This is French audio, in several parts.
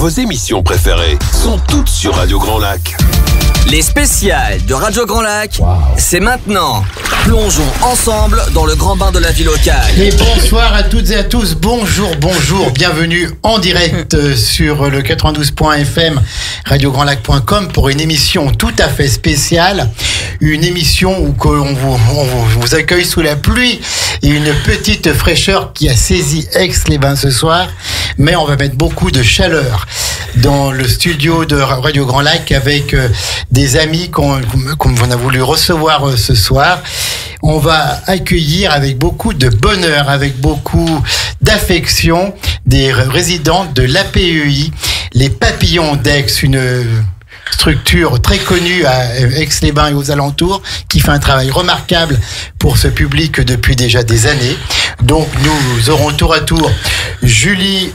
Vos émissions préférées sont toutes sur Radio Grand Lac. Les spéciales de Radio Grand Lac, c'est maintenant. Plongeons ensemble dans le grand bain de la vie locale. Et bonsoir à toutes et à tous, bonjour, bienvenue en direct sur le 92.fm radiograndlac.com pour une émission tout à fait spéciale, une émission où on vous accueille sous la pluie et une petite fraîcheur qui a saisi Aix-les-Bains ce soir, mais on va mettre beaucoup de chaleur dans le studio de Radio Grand Lac avec des amis qu'on a voulu recevoir ce soir. On va accueillir avec beaucoup de bonheur, avec beaucoup d'affection, des résidents de l'APEI, les Papillons d'Aix, une structure très connue à Aix-les-Bains et aux alentours, qui fait un travail remarquable pour ce public depuis déjà des années. Donc nous aurons tour à tour Julie,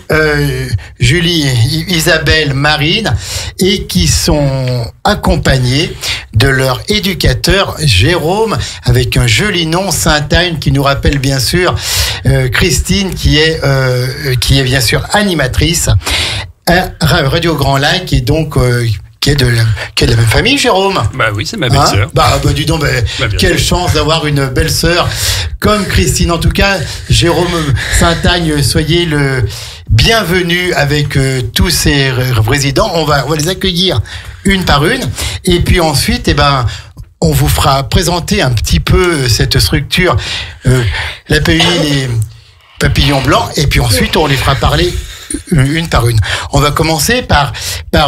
Isabelle, Marine, et qui sont accompagnés de leur éducateur Jérôme, avec un joli nom, Sainte-Anne, qui nous rappelle bien sûr Christine, qui est bien sûr animatrice à Radio Grand Lac, et donc qui est de la même famille, Jérôme. Bah oui, c'est ma belle-sœur. Bah dis donc, quelle chance d'avoir une belle-sœur comme Christine. En tout cas, Jérôme, Sainte-Anne, soyez le bienvenu avec tous ces résidents. On va les accueillir une par une. Et puis ensuite, on vous fera présenter un petit peu cette structure, l'APEI, les Papillons Blancs. Et puis ensuite, on les fera parler une par une. On va commencer par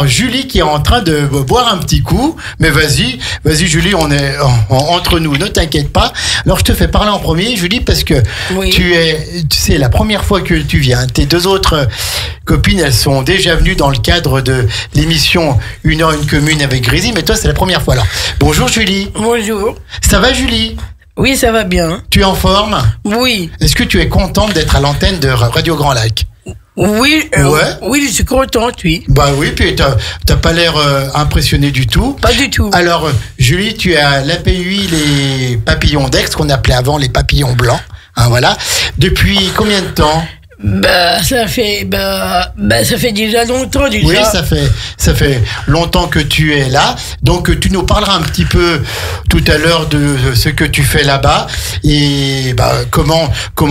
Julie qui est en train de boire un petit coup. Mais vas-y Julie, on est entre nous, ne t'inquiète pas. Alors je te fais parler en premier, Julie, parce que c'est la première fois que tu viens. Tes deux autres copines, elles sont déjà venues dans le cadre de l'émission Une heure, une commune avec Grézy, mais toi c'est la première fois. Alors bonjour Julie. Bonjour. Ça va Julie? Oui, ça va bien. Tu es en forme? Oui. Est-ce que tu es contente d'être à l'antenne de Radio Grand Lac? Oui, oui, je suis contente, oui. Bah oui, puis t'as pas l'air impressionné du tout. Pas du tout. Alors, Julie, tu es à l'APEI, les Papillons d'Aix, qu'on appelait avant les Papillons Blancs. Hein, voilà. Depuis combien de temps? Ça fait déjà longtemps déjà. Oui, ça fait longtemps que tu es là. Donc tu nous parleras un petit peu tout à l'heure de ce que tu fais là-bas et comment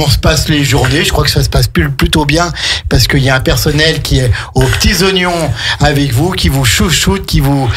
se passent les journées. Je crois que ça se passe plutôt bien parce qu'il y a un personnel qui est aux petits oignons avec vous, qui vous chouchoute, qui vous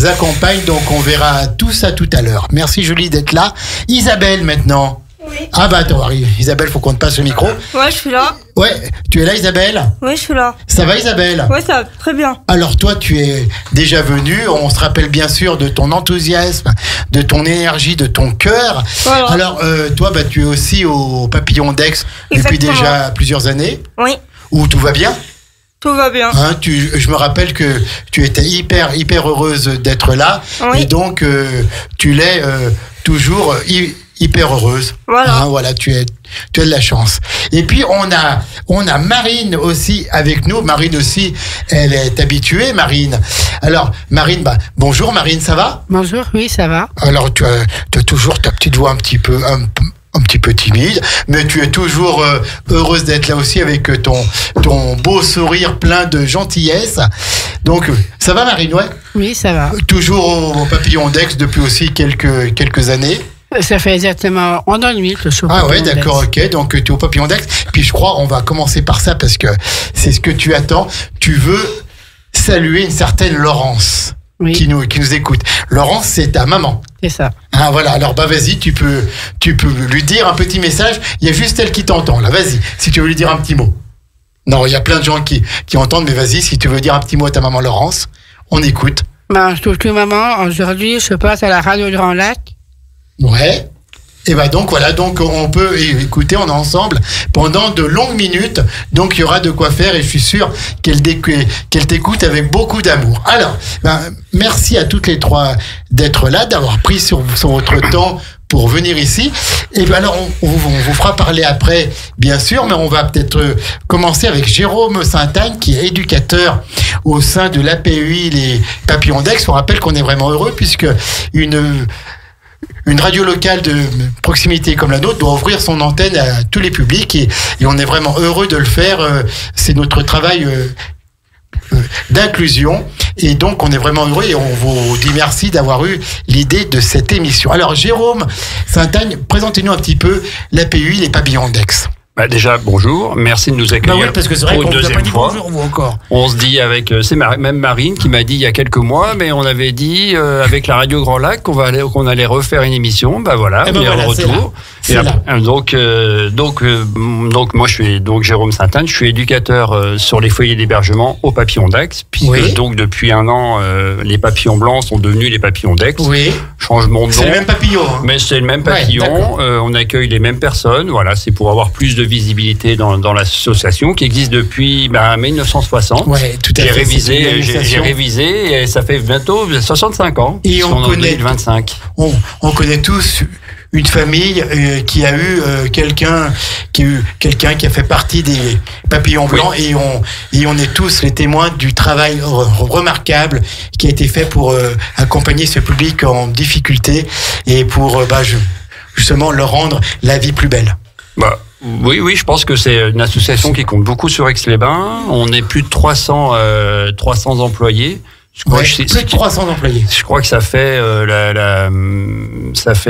accompagne. Donc on verra tout ça tout à l'heure. Merci Julie d'être là. Isabelle maintenant. Oui. Attends, Isabelle, faut qu'on te passe le micro. Ouais, je suis là. Ouais, tu es là Isabelle? Oui, je suis là. Ça va Isabelle? Ouais, ça va très bien. Alors toi, tu es déjà venue, on se rappelle bien sûr de ton enthousiasme, de ton énergie, de ton cœur. Voilà. Alors toi, tu es aussi au Papillon d'Aix depuis déjà plusieurs années. Oui. Où tout va bien? Tout va bien. Je me rappelle que tu étais hyper heureuse d'être là. Oui. Et donc tu l'es toujours hyper heureuse. Voilà. Voilà, tu as de la chance. Et puis on a Marine aussi avec nous. Marine aussi, elle est habituée, Marine. Alors Marine, bonjour Marine, ça va? Bonjour, oui, ça va. Alors tu as toujours ta petite voix un petit peu timide, mais tu es toujours heureuse d'être là aussi avec ton beau sourire plein de gentillesse. Donc ça va Marine, ouais? Oui, ça va. Toujours au Papillon d'Aix depuis aussi quelques années. Ça fait exactement 1 an et demi que je suis au Papillon d'Aix. D'accord, ok. Donc tu es au Papillon d'Aix. Puis je crois, on va commencer par ça parce que c'est ce que tu attends. Tu veux saluer une certaine Laurence qui nous écoute. Laurence, c'est ta maman. C'est ça. Voilà. Alors vas-y, tu peux lui dire un petit message. Il y a juste elle qui t'entend là. Vas-y, si tu veux lui dire un petit mot. Non, il y a plein de gens qui entendent, mais vas-y, si tu veux dire un petit mot à ta maman Laurence, on écoute. Je trouve que maman, aujourd'hui, je passe à la Radio Grand Lac. Ouais. Et donc voilà, donc on peut écouter, on est ensemble pendant de longues minutes, donc il y aura de quoi faire et je suis sûr qu'elle t'écoute avec beaucoup d'amour. Alors, merci à toutes les trois d'être là, d'avoir pris sur votre temps pour venir ici. Et alors, on vous fera parler après, bien sûr, mais on va peut-être commencer avec Jérôme Sainte-Anne, qui est éducateur au sein de l'APEI, les Papillons d'Aix. On rappelle qu'on est vraiment heureux, puisque une radio locale de proximité comme la nôtre doit ouvrir son antenne à tous les publics et on est vraiment heureux de le faire. C'est notre travail d'inclusion. Et donc, on est vraiment heureux et on vous dit merci d'avoir eu l'idée de cette émission. Alors, Jérôme Saint-Agne, présentez-nous un petit peu l'APUI, les Papillons d'Aix. Déjà, bonjour. Merci de nous accueillir. Oui, parce que c'est vrai qu'on vous a pas dit bonjour, vous encore. On se dit avec, même Marine qui m'a dit il y a quelques mois, mais on avait dit avec la Radio Grand Lac qu'on allait refaire une émission. Voilà, on est en retour. Donc moi je suis Jérôme Saint-Agne, je suis éducateur sur les foyers d'hébergement aux Papillons d'Aix. Puisque donc depuis un an, les papillons blancs sont devenus les Papillons d'Aix. Oui. Changement de nom. C'est le même papillon. Hein. Mais c'est le même papillon. On accueille les mêmes personnes. Voilà, c'est pour avoir plus de visibilité dans l'association qui existe depuis 1960. Ouais, tout à fait. J'ai révisé et ça fait bientôt 65 ans. Et on connaît 25. On connaît tous une famille qui a eu quelqu'un qui a fait partie des Papillons blancs et on est tous les témoins du travail remarquable qui a été fait pour accompagner ce public en difficulté et pour justement leur rendre la vie plus belle. Oui, je pense que c'est une association qui compte beaucoup sur Aix-les-Bains. On est plus de 300 employés. Plus de 300 employés. Je crois que ça fait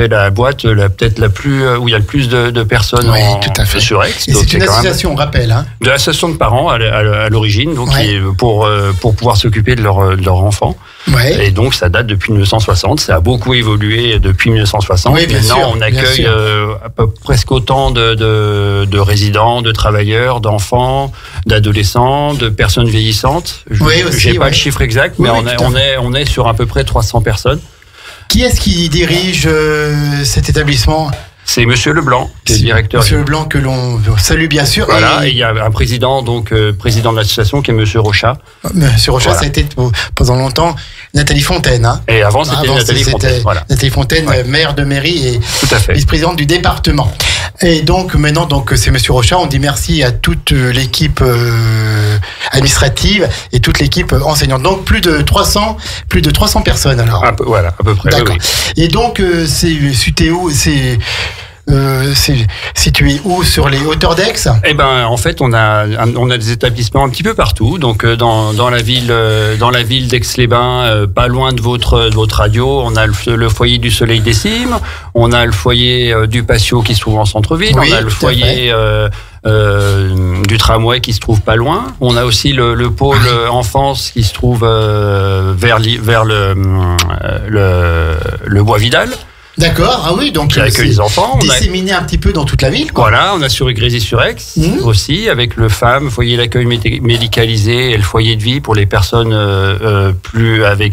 la boîte peut-être la plus où il y a le plus de personnes tout à fait. Sur Aix. Et c'est une association, on rappelle. Hein. De l'association de parents à l'origine, donc qui est pour pouvoir s'occuper de leur enfant. Ouais. Et donc ça date depuis 1960. Ça a beaucoup évolué depuis 1960. Oui, Maintenant, on accueille presque autant de résidents, de travailleurs, d'enfants, d'adolescents, de personnes vieillissantes. J'ai pas le chiffre exact, mais on est sur à peu près 300 personnes. Qui est-ce qui dirige cet établissement ? C'est Monsieur Leblanc, qui est le directeur. Monsieur Leblanc, que l'on salue bien sûr. Voilà, et il y a un président, président de l'association, qui est Monsieur Rochat. Monsieur Rochat, ça a été pendant longtemps Nathalie Fontaine. Hein. Et avant, c'était Nathalie Fontaine. Voilà. Nathalie Fontaine, maire de mairie et vice-présidente du département. Et donc, maintenant, c'est Monsieur Rochat. On dit merci à toute l'équipe administrative et toute l'équipe enseignante. Donc, plus de 300 personnes, alors. À peu près. D'accord. Oui. Et donc, c'est situé où sur les hauteurs d'Aix ? En fait, on a des établissements un petit peu partout. Donc dans la ville d'Aix-les-Bains, pas loin de votre radio, on a le foyer du Soleil des Cimes, on a le foyer du Patio qui se trouve en centre-ville, on a le foyer du tramway qui se trouve pas loin. On a aussi le pôle enfance qui se trouve vers le Bois Vidal. D'accord, donc qui accueille les enfants. Disséminé un petit peu dans toute la ville. Quoi. Voilà, on a sur Grésy-sur-Aix aussi, avec le FAM, foyer d'accueil médicalisé, et le foyer de vie pour les personnes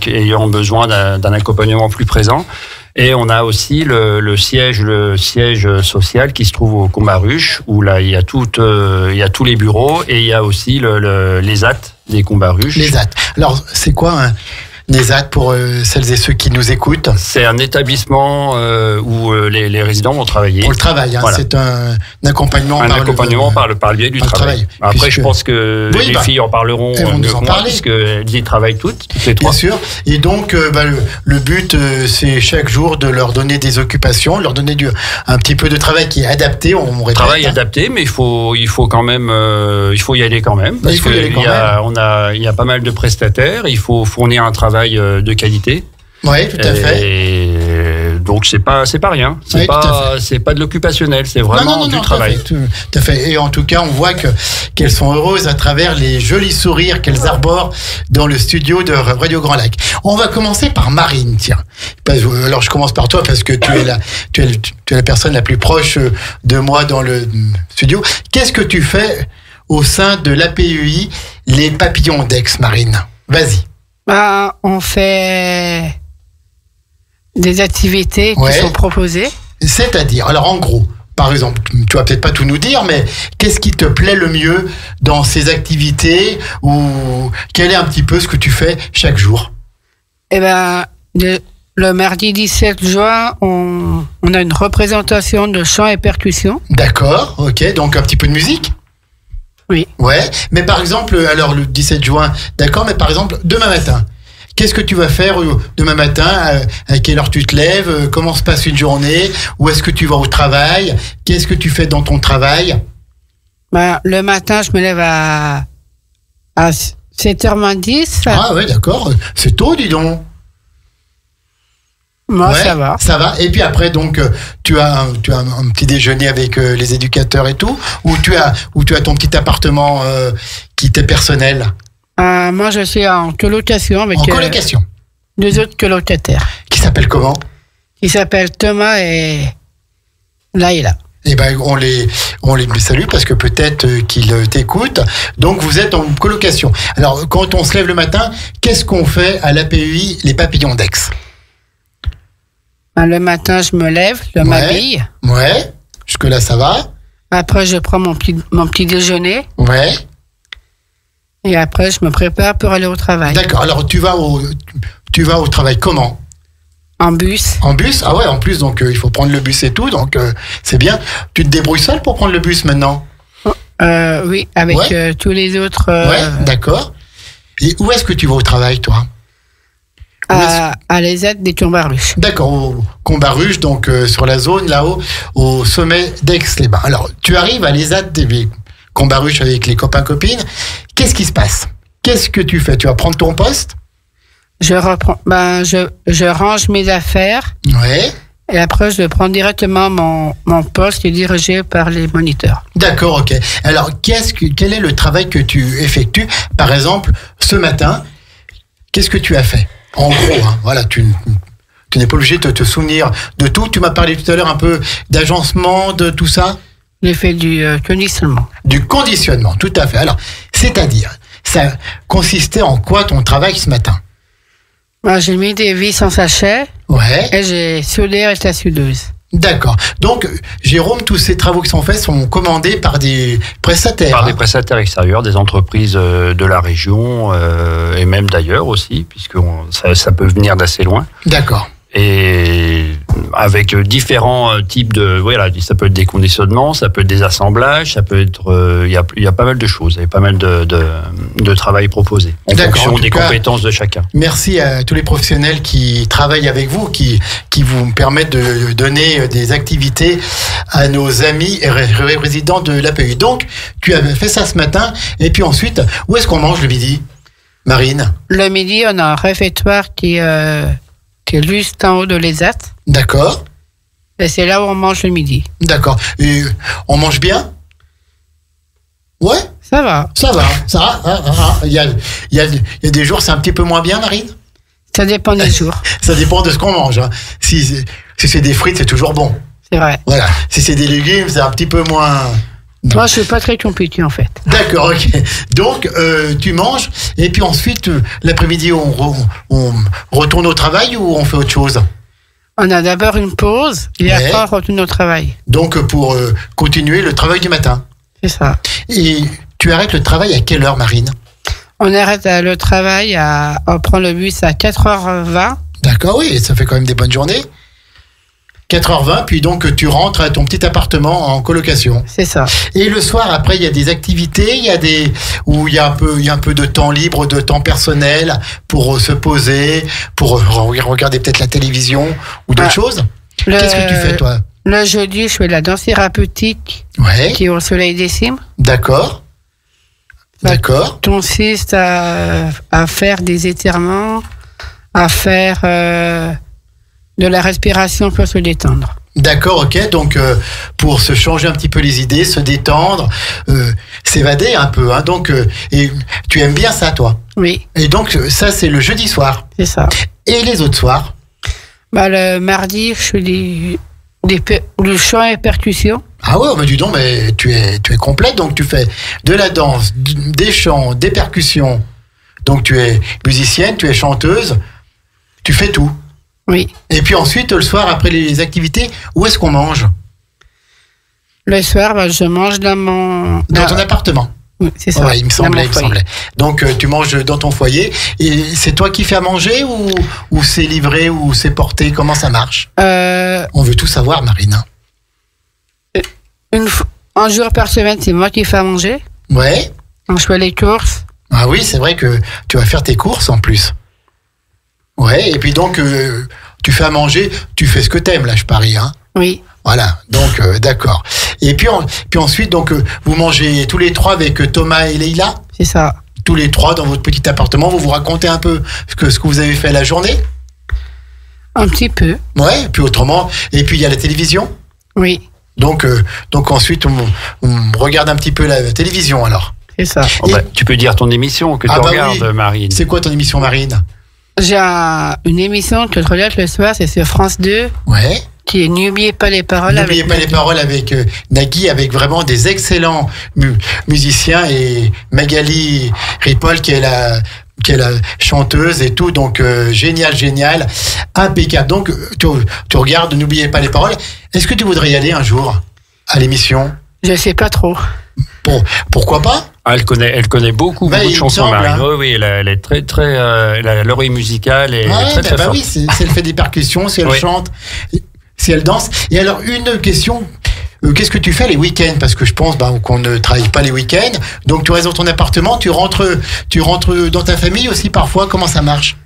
ayant besoin d'un accompagnement plus présent. Et on a aussi le siège social qui se trouve au Combaruch, où là il y a tous les bureaux, et il y a aussi les AT des Combaruch. Les AT. Alors c'est quoi NESAT pour celles et ceux qui nous écoutent? C'est un établissement où les résidents vont travailler. Pour le travail, voilà. C'est un accompagnement par le biais du travail. Après, je pense que les filles en parleront mieux que moi, puisqu'elles y travaillent toutes les trois. Bien sûr. Et donc, le but, c'est chaque jour de leur donner des occupations, leur donner un petit peu de travail qui est adapté. Travail adapté, mais il faut quand même, il faut y aller quand même, parce qu'il y a pas mal de prestataires. Il faut fournir un travail de qualité. Oui, tout à fait. Et donc c'est pas rien. C'est pas de l'occupationnel, c'est vraiment du travail. Tout à fait. Et en tout cas, on voit qu'elles sont heureuses à travers les jolis sourires qu'elles arborent dans le studio de Radio Grand Lac. On va commencer par Marine, tiens. Alors je commence par toi parce que tu es la personne la plus proche de moi dans le studio. Qu'est-ce que tu fais au sein de l'APUI, les Papillons d'Aix, Marine? Vas-y. On fait des activités qui sont proposées. C'est-à-dire, alors en gros, par exemple, tu vas peut-être pas tout nous dire, mais qu'est-ce qui te plaît le mieux dans ces activités, ou quel est un petit peu ce que tu fais chaque jour? Le mardi 17 juin, on a une représentation de chant et percussion. D'accord, ok, donc un petit peu de musique? Oui. Ouais, mais par exemple, alors le 17 juin, d'accord, mais par exemple, demain matin, qu'est-ce que tu vas faire demain matin? À quelle heure tu te lèves? Comment se passe une journée? Où est-ce que tu vas au travail? Qu'est-ce que tu fais dans ton travail? Le matin, je me lève à 7h10. Ah ouais, d'accord. C'est tôt, dis donc. Moi, Ouais, ça va. Ça va. Et puis après, donc, tu as un petit déjeuner avec les éducateurs et tout, ou tu as ton petit appartement qui t'est personnel. Moi, je suis en colocation avec En colocation. 2 autres colocataires Qui s'appelle comment? qui s'appellent Thomas et Laïla. Eh ben, on les salue parce que peut-être qu'ils t'écoutent. Donc, vous êtes en colocation. Alors, quand on se lève le matin, qu'est-ce qu'on fait à l'APEI, les Papillons d'Aix? Le matin, je me lève, je m'habille. Ouais. Jusque-là, ça va. Après, je prends mon petit déjeuner. Ouais. Et après, je me prépare pour aller au travail. D'accord. Alors, tu vas au travail comment? En bus. En bus? Ah ouais, en plus, donc il faut prendre le bus et tout, donc c'est bien. Tu te débrouilles seul pour prendre le bus maintenant? Oui, avec Ouais. tous les autres. Ouais, d'accord. Et où est-ce que tu vas au travail, toi? À les aides des Tombaruches. D'accord, au Combaruche, donc sur la zone là-haut, au sommet d'Aix-les-Bains. Alors, tu arrives à l'ESAT des Combaruche avec les copains-copines. Qu'est-ce qui se passe? Qu'est-ce que tu fais? Tu vas prendre ton poste? Je reprends. Je range mes affaires. Ouais. Et après, je prends directement mon poste qui est dirigé par les moniteurs. D'accord, ok. Alors, quel est le travail que tu effectues? Par exemple, ce matin, qu'est-ce que tu as fait? En gros, hein, voilà, tu n'es pas obligé de te souvenir de tout. Tu m'as parlé tout à l'heure un peu d'agencement, de tout ça. J'ai fait du conditionnement. Du conditionnement, tout à fait. Alors, c'est-à-dire, ça consistait en quoi ton travail ce matin? Moi, j'ai mis des vis en sachet Ouais, et j'ai soudé avec la soudeuse. d'accord. Donc, Jérôme, tous ces travaux qui sont faits sont commandés par des prestataires. Par hein. des prestataires extérieurs, des entreprises de la région et même d'ailleurs aussi, puisque ça peut venir d'assez loin. D'accord. Et avec différents types de... Voilà, ça peut être des conditionnements, ça peut être des assemblages, ça peut être... Il y a pas mal de choses, il y a pas mal de travail proposé, en D'accord, fonction en tout des cas, compétences de chacun. Merci à tous les professionnels qui travaillent avec vous, qui vous permettent de donner des activités à nos amis et résidents de l'APEI. Donc, tu avais fait ça ce matin, et puis ensuite, où est-ce qu'on mange le midi, Marine? Le midi, on a un réfectoire qui est juste en haut de l'ESAT. D'accord, Et c'est là où on mange le midi. d'accord. Et on mange bien? Ouais, Ça va. ça va. Il y a des jours, c'est un petit peu moins bien, Marine? Ça dépend des jours. Ça dépend de ce qu'on mange. Hein. Si c'est des frites, c'est toujours bon. C'est vrai. Voilà. Si c'est des légumes, c'est un petit peu moins... Non. Moi, je suis pas très compliqué, en fait. D'accord, ok. Donc, tu manges, et puis ensuite, l'après-midi, on retourne au travail ou on fait autre chose? On a d'abord une pause et Ouais. après, on retourne au travail. Donc, pour continuer le travail du matin. C'est ça. Et tu arrêtes le travail à quelle heure, Marine? On arrête le travail, on prend le bus à 4h20. D'accord, oui, ça fait quand même des bonnes journées. 4h20, puis donc tu rentres à ton petit appartement en colocation. C'est ça. Et le soir, après, il y a des activités, où il y a un peu de temps libre, de temps personnel pour se poser, pour regarder peut-être la télévision ou d'autres choses. Qu'est-ce que tu fais, toi? Le jeudi, je fais la danse thérapeutique Ouais, qui est au Soleil des Cimes. d'accord. D'accord. Consiste à faire des étirements, à faire de la respiration pour se détendre. D'accord, ok. Donc, pour se changer un petit peu les idées, se détendre, s'évader un peu. Hein. Donc, et tu aimes bien ça, toi? Oui, Et donc, ça, c'est le jeudi soir. c'est ça. Et les autres soirs? Le mardi, je fais du chant et percussion. Ah ouais, mais dis donc, mais tu es complète. Donc, tu fais de la danse, des chants, des percussions. Donc, tu es musicienne, tu es chanteuse. Tu fais tout. Oui. Et puis ensuite, le soir, après les activités, où est-ce qu'on mange? Le soir, je mange dans Ton appartement. Oui, c'est ça. Ouais, il me Dans semblait, mon foyer. Donc, tu manges dans ton foyer. Et c'est toi qui fais à manger ou c'est livré ou c'est porté? Comment ça marche? On veut tout savoir, Marine. Un jour par semaine, c'est moi qui fais à manger. Ouais. Donc, je fais les courses. Ah oui, c'est vrai que tu vas faire tes courses en plus. Ouais, et puis donc, tu fais à manger, tu fais ce que t'aimes, là, je parie, hein. Oui, Voilà, donc, d'accord. Et puis ensuite, donc, vous mangez tous les trois avec Thomas et Leïla? c'est ça. tous les trois dans votre petit appartement, vous vous racontez un peu ce que vous avez fait la journée? Un petit peu. Ouais, puis autrement, et puis il y a la télévision. Oui, Donc ensuite, on regarde un petit peu la télévision alors. c'est ça. Tu peux dire ton émission que tu regardes, Marine. C'est quoi ton émission, Marine? J'ai une émission que je regarde le soir, c'est sur France 2, Ouais. qui est N'oubliez pas les paroles. N'oubliez pas les paroles avec Nagui, avec vraiment des excellents musiciens, et Magali Ripoll qui est la chanteuse et tout, donc génial, impeccable. Donc tu regardes N'oubliez pas les paroles. Est-ce que tu voudrais y aller un jour à l'émission? Je sais pas trop. Pourquoi pas? Ah, elle connaît beaucoup de chansons, semble, Marine. hein. Oui, elle est très l'oreille musicale est très forte. Oui, si elle fait des percussions, si elle chante, si elle danse. Et alors, une question, qu'est-ce que tu fais les week-ends? Parce que je pense qu'on ne travaille pas les week-ends. Donc, tu restes dans ton appartement, tu rentres dans ta famille aussi parfois. Comment ça marche?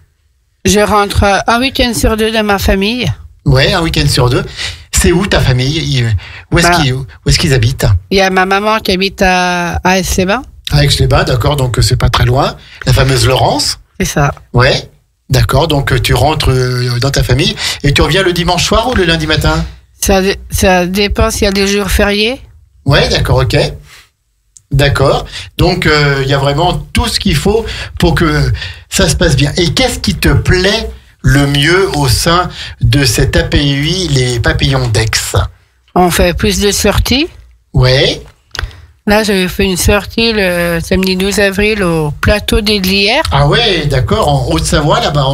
Je rentre un week-end sur 2 dans ma famille. Ouais, un week-end sur 2. C'est où ta famille? Où est-ce qu'ils habitent? Il y a ma maman qui habite à Aix-les-Bains. À Aix-les-Bains, d'accord, donc c'est pas très loin. La fameuse Laurence. C'est ça. Ouais, d'accord, donc tu rentres dans ta famille et tu reviens le dimanche soir ou le lundi matin? Ça dépend s'il y a des jours fériés. Ouais, d'accord, ok. D'accord, donc il y a vraiment tout ce qu'il faut pour que ça se passe bien. Et qu'est-ce qui te plaît le mieux au sein de cet APUI, les Papillons d'Aix? On fait plus de sorties. Ouais. Là, j'avais fait une sortie le samedi 12 avril au plateau des Glières. Ah ouais, d'accord, en Haute-Savoie, là-bas,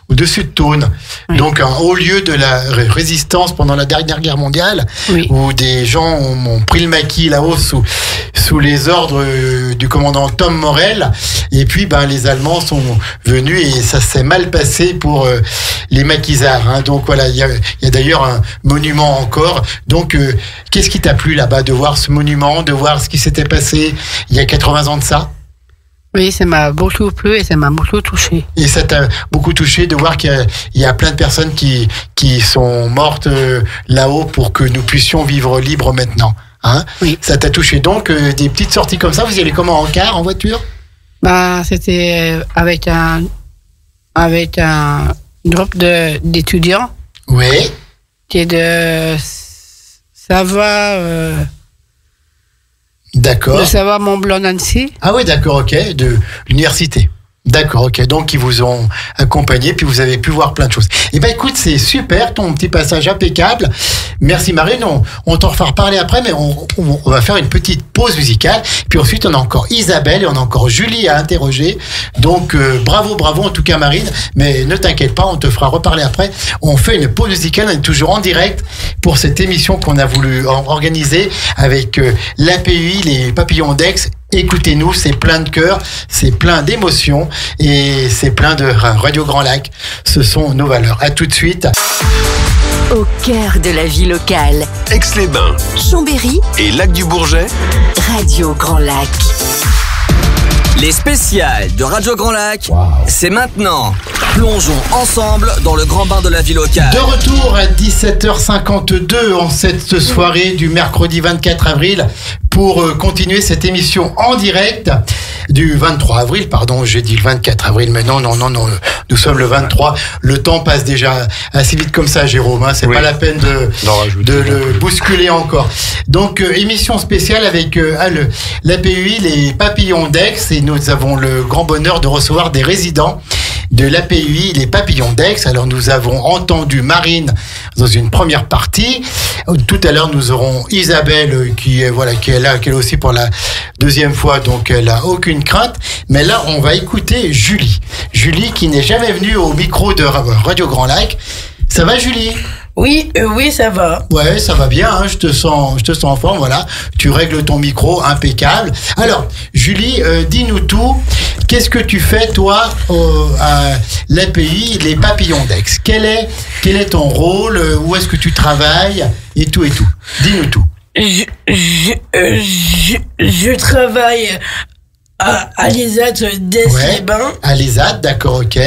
au-dessus de Thônes. Oui. Donc, un haut lieu de la résistance pendant la dernière guerre mondiale, Oui. où des gens ont pris le maquis là-haut sous les ordres du commandant Tom Morel. Et puis, les Allemands sont venus et ça s'est mal passé pour les maquisards. Hein. Donc, voilà, il y a d'ailleurs un monument encore. Donc, qu'est-ce qui t'a plu là-bas de voir ce monument, de voir ce qui s'était passé il y a 80 ans de ça? Oui, ça m'a beaucoup plu et ça m'a beaucoup touché. Et ça t'a beaucoup touché de voir qu'il y a plein de personnes qui sont mortes là-haut pour que nous puissions vivre libres maintenant. Hein? Oui. Ça t'a touché. Donc, des petites sorties comme ça, vous y allez comment? En car, en voiture? C'était avec un groupe d'étudiants Oui. qui est de Savoie, D'accord. de Savoie Mont-Blanc-Nancy. Ah oui, d'accord, ok. De l'université. D'accord, ok. Donc, ils vous ont accompagné, puis vous avez pu voir plein de choses. Eh ben, écoute, c'est super, ton petit passage impeccable. Merci Marine. On t'en refera reparler après, mais on va faire une petite pause musicale. Puis ensuite, on a encore Isabelle et on a encore Julie à interroger. Donc, bravo en tout cas Marine. Mais ne t'inquiète pas, on te fera reparler après. On fait une pause musicale, on est toujours en direct pour cette émission qu'on a voulu organiser avec l'APUI, les Papillons d'Aix. Écoutez-nous, c'est plein de cœur, c'est plein d'émotions et c'est plein de Radio Grand Lac. Ce sont nos valeurs. À tout de suite. Au cœur de la vie locale, Aix-les-Bains Chambéry, et Lac-du-Bourget. Radio Grand Lac. Les spéciales de Radio Grand Lac, c'est maintenant. Plongeons ensemble dans le grand bain de la vie locale. De retour à 17h52 en cette soirée du mercredi 24 avril pour continuer cette émission en direct du 23 avril, pardon, j'ai dit le 24 avril, mais non, nous sommes le 23. Le temps passe déjà assez vite comme ça, Jérôme, hein, c'est pas la peine de le bousculer encore. Donc, émission spéciale avec l'APUI, les Papillons d'Aix, et nous avons le grand bonheur de recevoir des résidents de l'APUI, les Papillons d'Aix. Alors, nous avons entendu Marine dans une première partie. Tout à l'heure, nous aurons Isabelle qui est là, qui est là aussi pour la deuxième fois, donc elle a aucune crainte. Mais là, on va écouter Julie. Julie qui n'est jamais venue au micro de Radio Grand Lac. Ça va, Julie? Oui, ça va. Ouais, ça va bien, hein, je te sens en forme, voilà. Tu règles ton micro, impeccable. Alors, Julie, dis-nous tout. Qu'est-ce que tu fais, toi, à l'APUI, les Papillons d'Aix? Quel est ton rôle? Où est-ce que tu travailles? Et tout. Dis-nous tout. Je travaille à l'ESAT d'Aix-les-Bains. Ouais, à l'ESAT, d'accord, ok.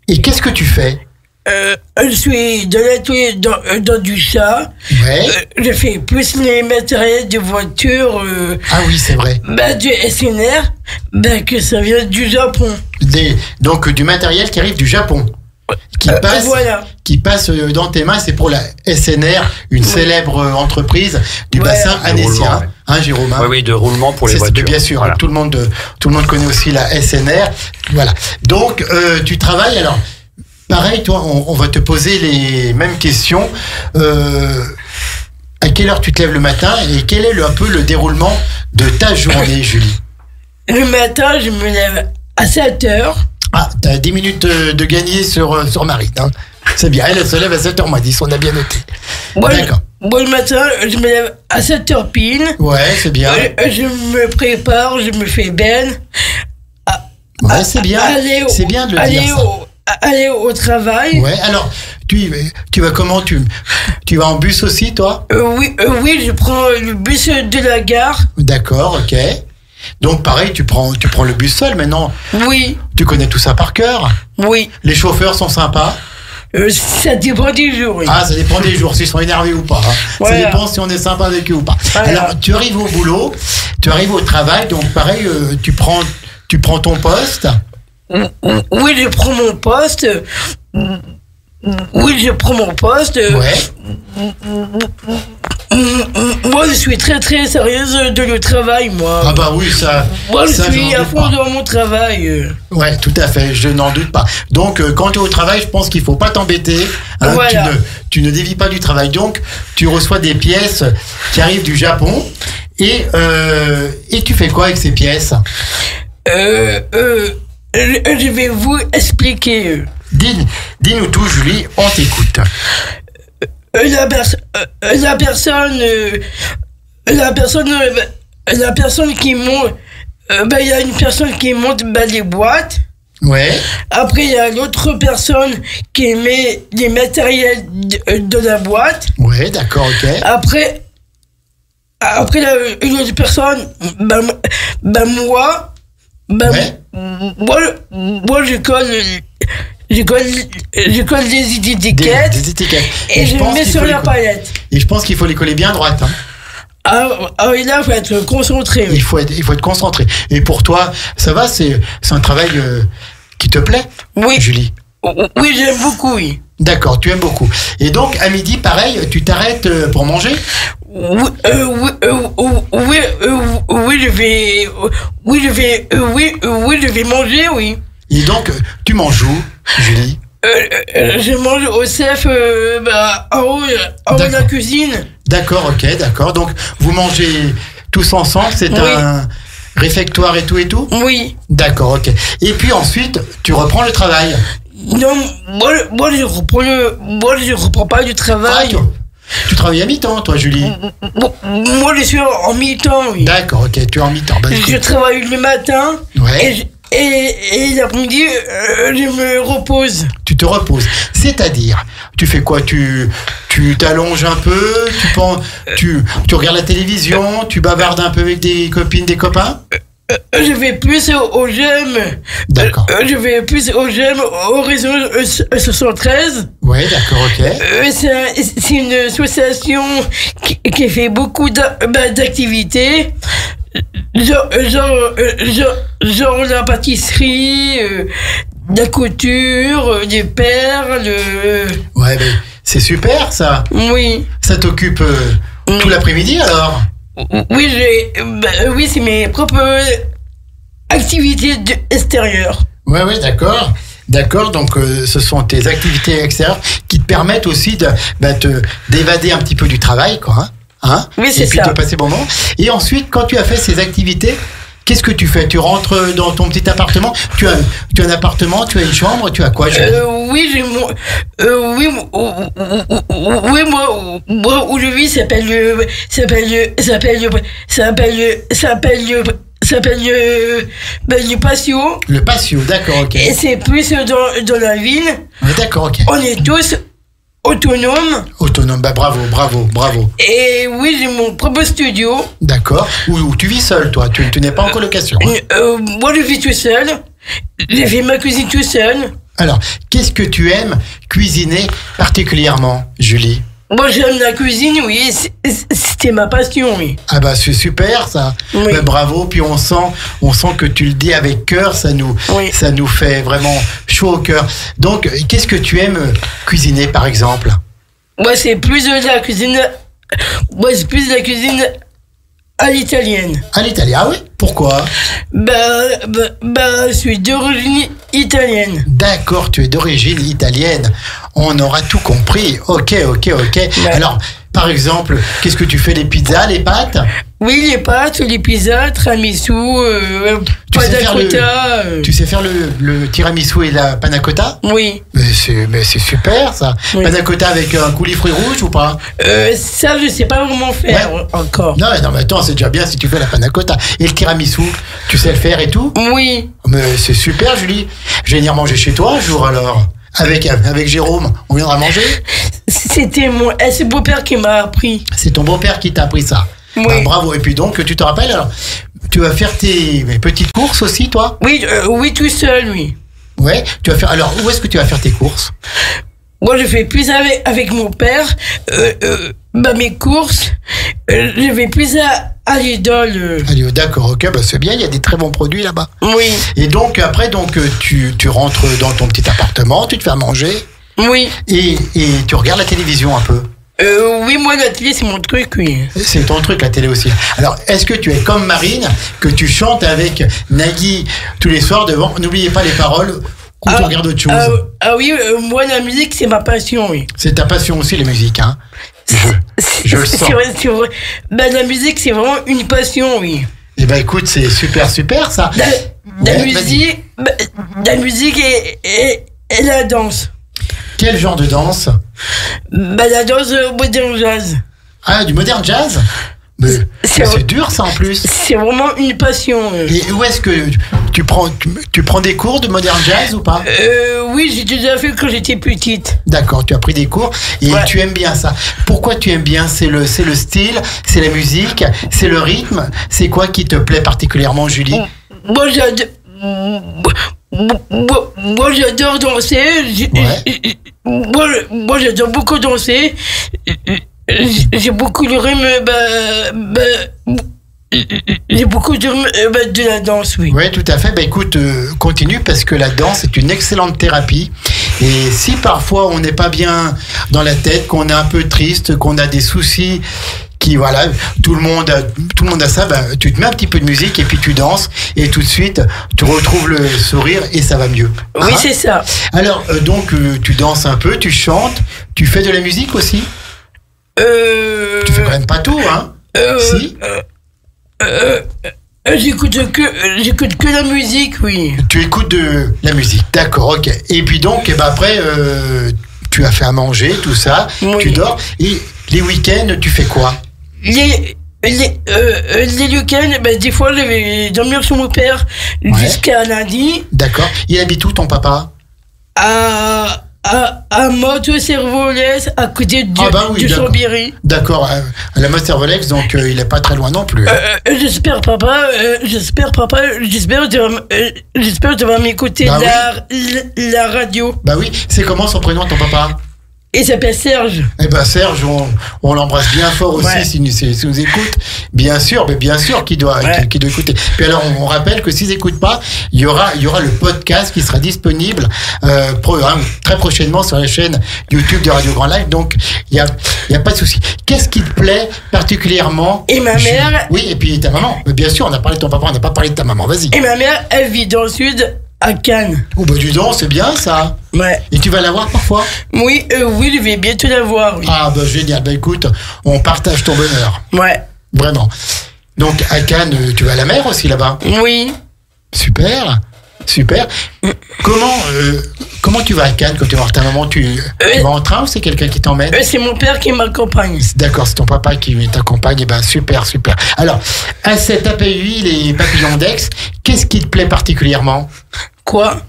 Et qu'est-ce que tu fais? je suis dans l'atelier dans du chat. Ouais. Je fais plus les matériels de voiture. Ah oui, c'est vrai. Du SNR, que ça vient du Japon. Donc du matériel qui arrive du Japon. Voilà. Qui passe dans tes mains, c'est pour la SNR, une célèbre entreprise du bassin annécien, Jérôme. Oui, de roulement pour les voitures. Bien sûr, voilà. tout le monde connaît aussi la SNR. Voilà. Donc tu travailles. Alors, pareil, toi, on va te poser les mêmes questions. À quelle heure tu te lèves le matin et quel est un peu le déroulement de ta journée, Julie? Le matin, je me lève à 7h. Ah, t'as 10 minutes de gagner sur Marie. Hein. C'est bien, elle se lève à 7h10, on a bien noté. D'accord. Moi, le matin, je me lève à 7h pile. Ouais, c'est bien. Je me prépare, je me fais belle. Ouais, c'est bien. C'est bien de le dire, ça. Aller au travail. Ouais, alors, tu vas comment tu vas en bus aussi, toi? Oui, je prends le bus de la gare. D'accord, ok. Donc pareil, tu prends le bus seul maintenant. Oui. Tu connais tout ça par cœur. Oui. Les chauffeurs sont sympas. Ça dépend des jours. Oui. Ah, ça dépend des jours, s'ils sont énervés ou pas. Hein. Voilà. Ça dépend si on est sympa avec eux ou pas. Voilà. Alors, tu arrives au boulot, tu arrives au travail, donc pareil, tu prends ton poste. Oui, je prends mon poste. Ouais. Moi, je suis très très sérieuse de le travail, moi. Ah bah oui, ça. Moi, je suis à fond dans mon travail. Ouais, tout à fait, je n'en doute pas. Donc, quand tu es au travail, je pense qu'il faut pas t'embêter. Hein, voilà. Tu ne dévies pas du travail. Donc, tu reçois des pièces qui arrivent du Japon. Et tu fais quoi avec ces pièces? Je vais vous expliquer. Dis-nous tout, Julie, on t'écoute. La personne qui monte, il y a une personne qui monte les boîtes. Ouais. Après, il y a l'autre personne qui met les matériels de la boîte. Ouais, d'accord, ok. Après, une autre personne, moi, je colle les étiquettes. Des étiquettes. Et je les mets sur la palette. Et je pense qu'il faut les coller bien droites. Hein. Ah oui, là, il faut être concentré. Oui. Il faut être concentré. Et pour toi, ça va, c'est un travail qui te plaît? Oui. Julie? Oui, j'aime beaucoup, oui. D'accord, tu aimes beaucoup. Et donc, à midi, pareil, tu t'arrêtes pour manger? Oui, je vais manger, oui. Et donc, tu manges où, Julie? Je mange au CEF, en haut de la cuisine. D'accord, ok, d'accord. Donc, vous mangez tous ensemble, c'est un réfectoire et tout? Oui. D'accord, ok. Et puis ensuite, tu reprends le travail? Non, moi je reprends pas du travail. Ah, tu travailles à mi-temps, toi, Julie? Moi, je suis en mi-temps, oui. D'accord, ok, tu es en mi-temps. Bah, je travaille le matin. Ouais. Et l'après-midi, je me repose. Tu te reposes. C'est-à-dire, tu fais quoi? Tu t'allonges un peu? Tu regardes la télévision? Tu bavardes un peu avec des copines, des copains? Je vais plus au GEM. D'accord. Je vais plus au GEM, au réseau 73. Ouais, d'accord, ok. C'est une association qui fait beaucoup d'activités. Genre la pâtisserie, la couture, des perles. Ouais, mais c'est super ça. Oui. Ça t'occupe tout l'après-midi alors? Oui, oui, c'est mes propres activités extérieures. Ouais, d'accord. D'accord, donc ce sont tes activités extérieures qui te permettent aussi d'évader un petit peu du travail, quoi. Hein? Oui, c'est ça. Et puis de passer bon moment. Et ensuite, quand tu as fait ces activités, qu'est-ce que tu fais? Tu rentres dans ton petit appartement? Tu as un appartement? Tu as une chambre? Tu as quoi? Oui, moi où je vis s'appelle le patio. Le patio, d'accord, ok. Et c'est plus dans la ville. Ouais, d'accord, ok. On est tous autonomes. Autonome, bravo. Et oui, j'ai mon propre studio. D'accord. Où tu vis seul, toi? Tu n'es pas en colocation? Hein? Moi, je vis tout seul. J'ai fait ma cuisine tout seul. Alors, qu'est-ce que tu aimes cuisiner particulièrement, Julie? Moi, j'aime la cuisine, oui. C'était ma passion, oui. Ah bah c'est super ça. Oui. Bah, bravo. Puis on sent que tu le dis avec cœur. Ça nous fait vraiment chaud au cœur. Donc, qu'est-ce que tu aimes cuisiner par exemple? Moi, c'est plus de la cuisine. Moi, c'est plus de la cuisine à l'italienne. À l'italien, ah oui? Pourquoi? Je suis d'origine italienne. D'accord, tu es d'origine italienne. On aura tout compris. Ok. Alors, par exemple, qu'est-ce que tu fais? Les pizzas, les pâtes? Oui, les pâtes, les pizzas, tiramisu, panna cotta. Tu sais faire le tiramisu et la panna cotta? Oui. Mais c'est super ça. Oui. Panna cotta avec un coulis fruits rouges ou pas? Ça, je sais pas vraiment faire encore. Non, mais attends, c'est déjà bien si tu fais la panna cotta. Et le tiramisu, tu sais le faire et tout? Oui. Mais c'est super, Julie. Je vais venir manger chez toi un jour alors. Avec Jérôme, on viendra manger? C'est mon beau-père qui m'a appris. C'est ton beau-père qui t'a appris ça? Oui. Bah, bravo. Et puis donc, tu te rappelles, alors, tu vas faire tes petites courses aussi, toi? Oui, tout seul, oui. Ouais, tu vas faire. Alors, où est-ce que tu vas faire tes courses? Moi, je fais plus avec mon père. Mes courses, je vais plus à l'idole. Allez, d'accord, ok, bah c'est bien, il y a des très bons produits là-bas. Oui. Et donc, après, tu rentres dans ton petit appartement, tu te fais à manger. Oui. Et tu regardes la télévision un peu. Oui, moi, la télé, c'est mon truc, oui. C'est ton truc, la télé aussi. Alors, est-ce que tu es comme Marine, que tu chantes avec Nagui tous les soirs devant? N'oubliez pas les paroles, ou tu regardes autre chose? Oui, moi, la musique, c'est ma passion, oui. C'est ta passion aussi, les musiques, hein? Je le sens. C'est vrai. La musique, c'est vraiment une passion, oui. Eh ben, écoute, c'est super ça. La musique et la danse. Quel genre de danse? La danse modern jazz. Ah, du modern jazz? Mais c'est dur ça en plus. C'est vraiment une passion. Et où est-ce que tu prends des cours de modern jazz ou pas? Oui, j'ai déjà fait quand j'étais petite. D'accord, tu as pris des cours et tu aimes bien ça. Pourquoi tu aimes bien? C'est le style, c'est la musique, c'est le rythme. C'est quoi qui te plaît particulièrement, Julie? Moi, j'adore danser. Moi, j'adore beaucoup danser. J'ai beaucoup de rythme. J'ai beaucoup de rythme de la danse, oui. Oui, tout à fait. Écoute, continue parce que la danse est une excellente thérapie. Et si parfois on n'est pas bien dans la tête, qu'on est un peu triste, qu'on a des soucis, voilà, tout le monde a ça, tu te mets un petit peu de musique et puis tu danses et tout de suite tu retrouves le sourire et ça va mieux. Oui, c'est ça. Alors donc tu danses un peu, tu chantes, tu fais de la musique aussi? Tu fais quand même pas tout, hein? Si? J'écoute que la musique, oui. Tu écoutes de la musique, d'accord, ok. Et puis donc, après, tu as fait à manger, tout ça, oui. Tu dors. Et les week-ends, tu fais quoi? Les week-ends, des fois, je vais dormir chez mon père jusqu'à lundi. D'accord. Il habite où, ton papa? À Motte-Servolex, à côté de Chambéry. D'accord, à la Motte-Servolex, donc il n'est pas très loin non plus. J'espère que tu vas m'écouter la radio. Bah oui, c'est comment son prénom, ton papa? Il s'appelle Serge. Eh ben Serge, on l'embrasse bien fort aussi s'il nous écoute. Bien sûr, mais bien sûr qu'il doit écouter. Puis alors, on rappelle que s'ils n'écoutent pas, il y aura le podcast qui sera disponible très prochainement sur la chaîne YouTube de Radio Grand Lac. Donc, il y a pas de souci. Qu'est-ce qui te plaît particulièrement? Et ma mère. Oui, et puis ta maman. Mais bien sûr, on a parlé de ton papa, on n'a pas parlé de ta maman. Vas-y. Et ma mère, elle vit dans le sud. À Cannes. Oh dis donc, c'est bien ça. Ouais. Et tu vas la voir parfois? Oui, je vais bientôt la voir. Oui. Ah génial, écoute, on partage ton bonheur. Ouais. Vraiment. Donc à Cannes, tu vas à la mer aussi là-bas? Oui. Super. Comment tu vas à Cannes quand tu vas voir ta maman? Tu vas en train ou c'est quelqu'un qui t'emmène? C'est mon père qui m'accompagne. D'accord, c'est ton papa qui t'accompagne. Et super. Alors, à cet APUI, les papillons d'Aix, qu'est-ce qui te plaît particulièrement? Quoi?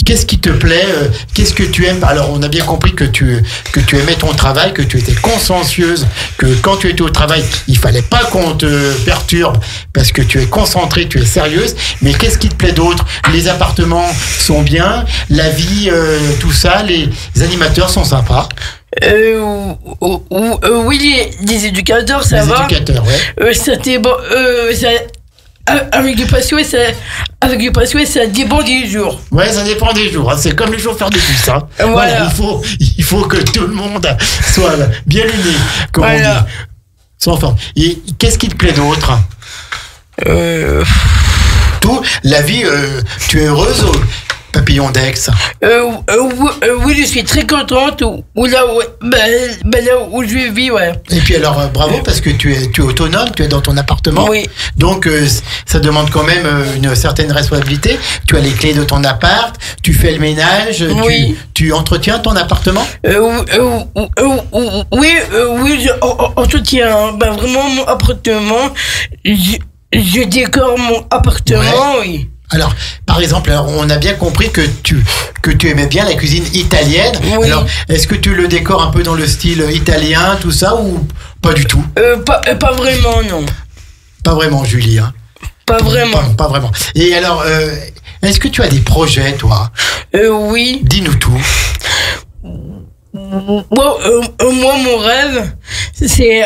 qu'est-ce qui te plaît, qu'est-ce que tu aimes? Alors, on a bien compris que tu aimais ton travail, que tu étais consciencieuse, que quand tu étais au travail, il fallait pas qu'on te perturbe parce que tu es concentrée, tu es sérieuse. Mais qu'est-ce qui te plaît d'autre? Les appartements sont bien, la vie, tout ça, les animateurs sont sympas. Oui, les éducateurs, ça va. Les éducateurs, ouais. C'était bon. Avec du passion, ça dépend des jours. Ouais, ça dépend des jours. Hein. C'est comme les chauffeurs de bus. Hein. Voilà, il faut que tout le monde soit bien uni, comme on dit. Sans forme. Et qu'est-ce qui te plaît d'autre? Tout, la vie, tu es heureuse au Papillon d'Aix? Oui, je suis très contente là où je vis, ouais. Et puis alors, bravo, parce que tu es autonome, tu es dans ton appartement. Oui. Donc, ça demande quand même une certaine responsabilité. Tu as les clés de ton appart, tu fais le ménage, oui. Tu entretiens ton appartement? Oui, j'entretiens vraiment mon appartement. Je décore mon appartement, oui. Alors, par exemple, on a bien compris que tu aimais bien la cuisine italienne. Oui. Alors, est-ce que tu le décores un peu dans le style italien, tout ça, ou pas du tout? Pas vraiment, non. Pas vraiment, Julie. Hein? Pas vraiment. Pas vraiment. Et alors, est-ce que tu as des projets, toi? Oui. Dis-nous tout. Moi, mon rêve, c'est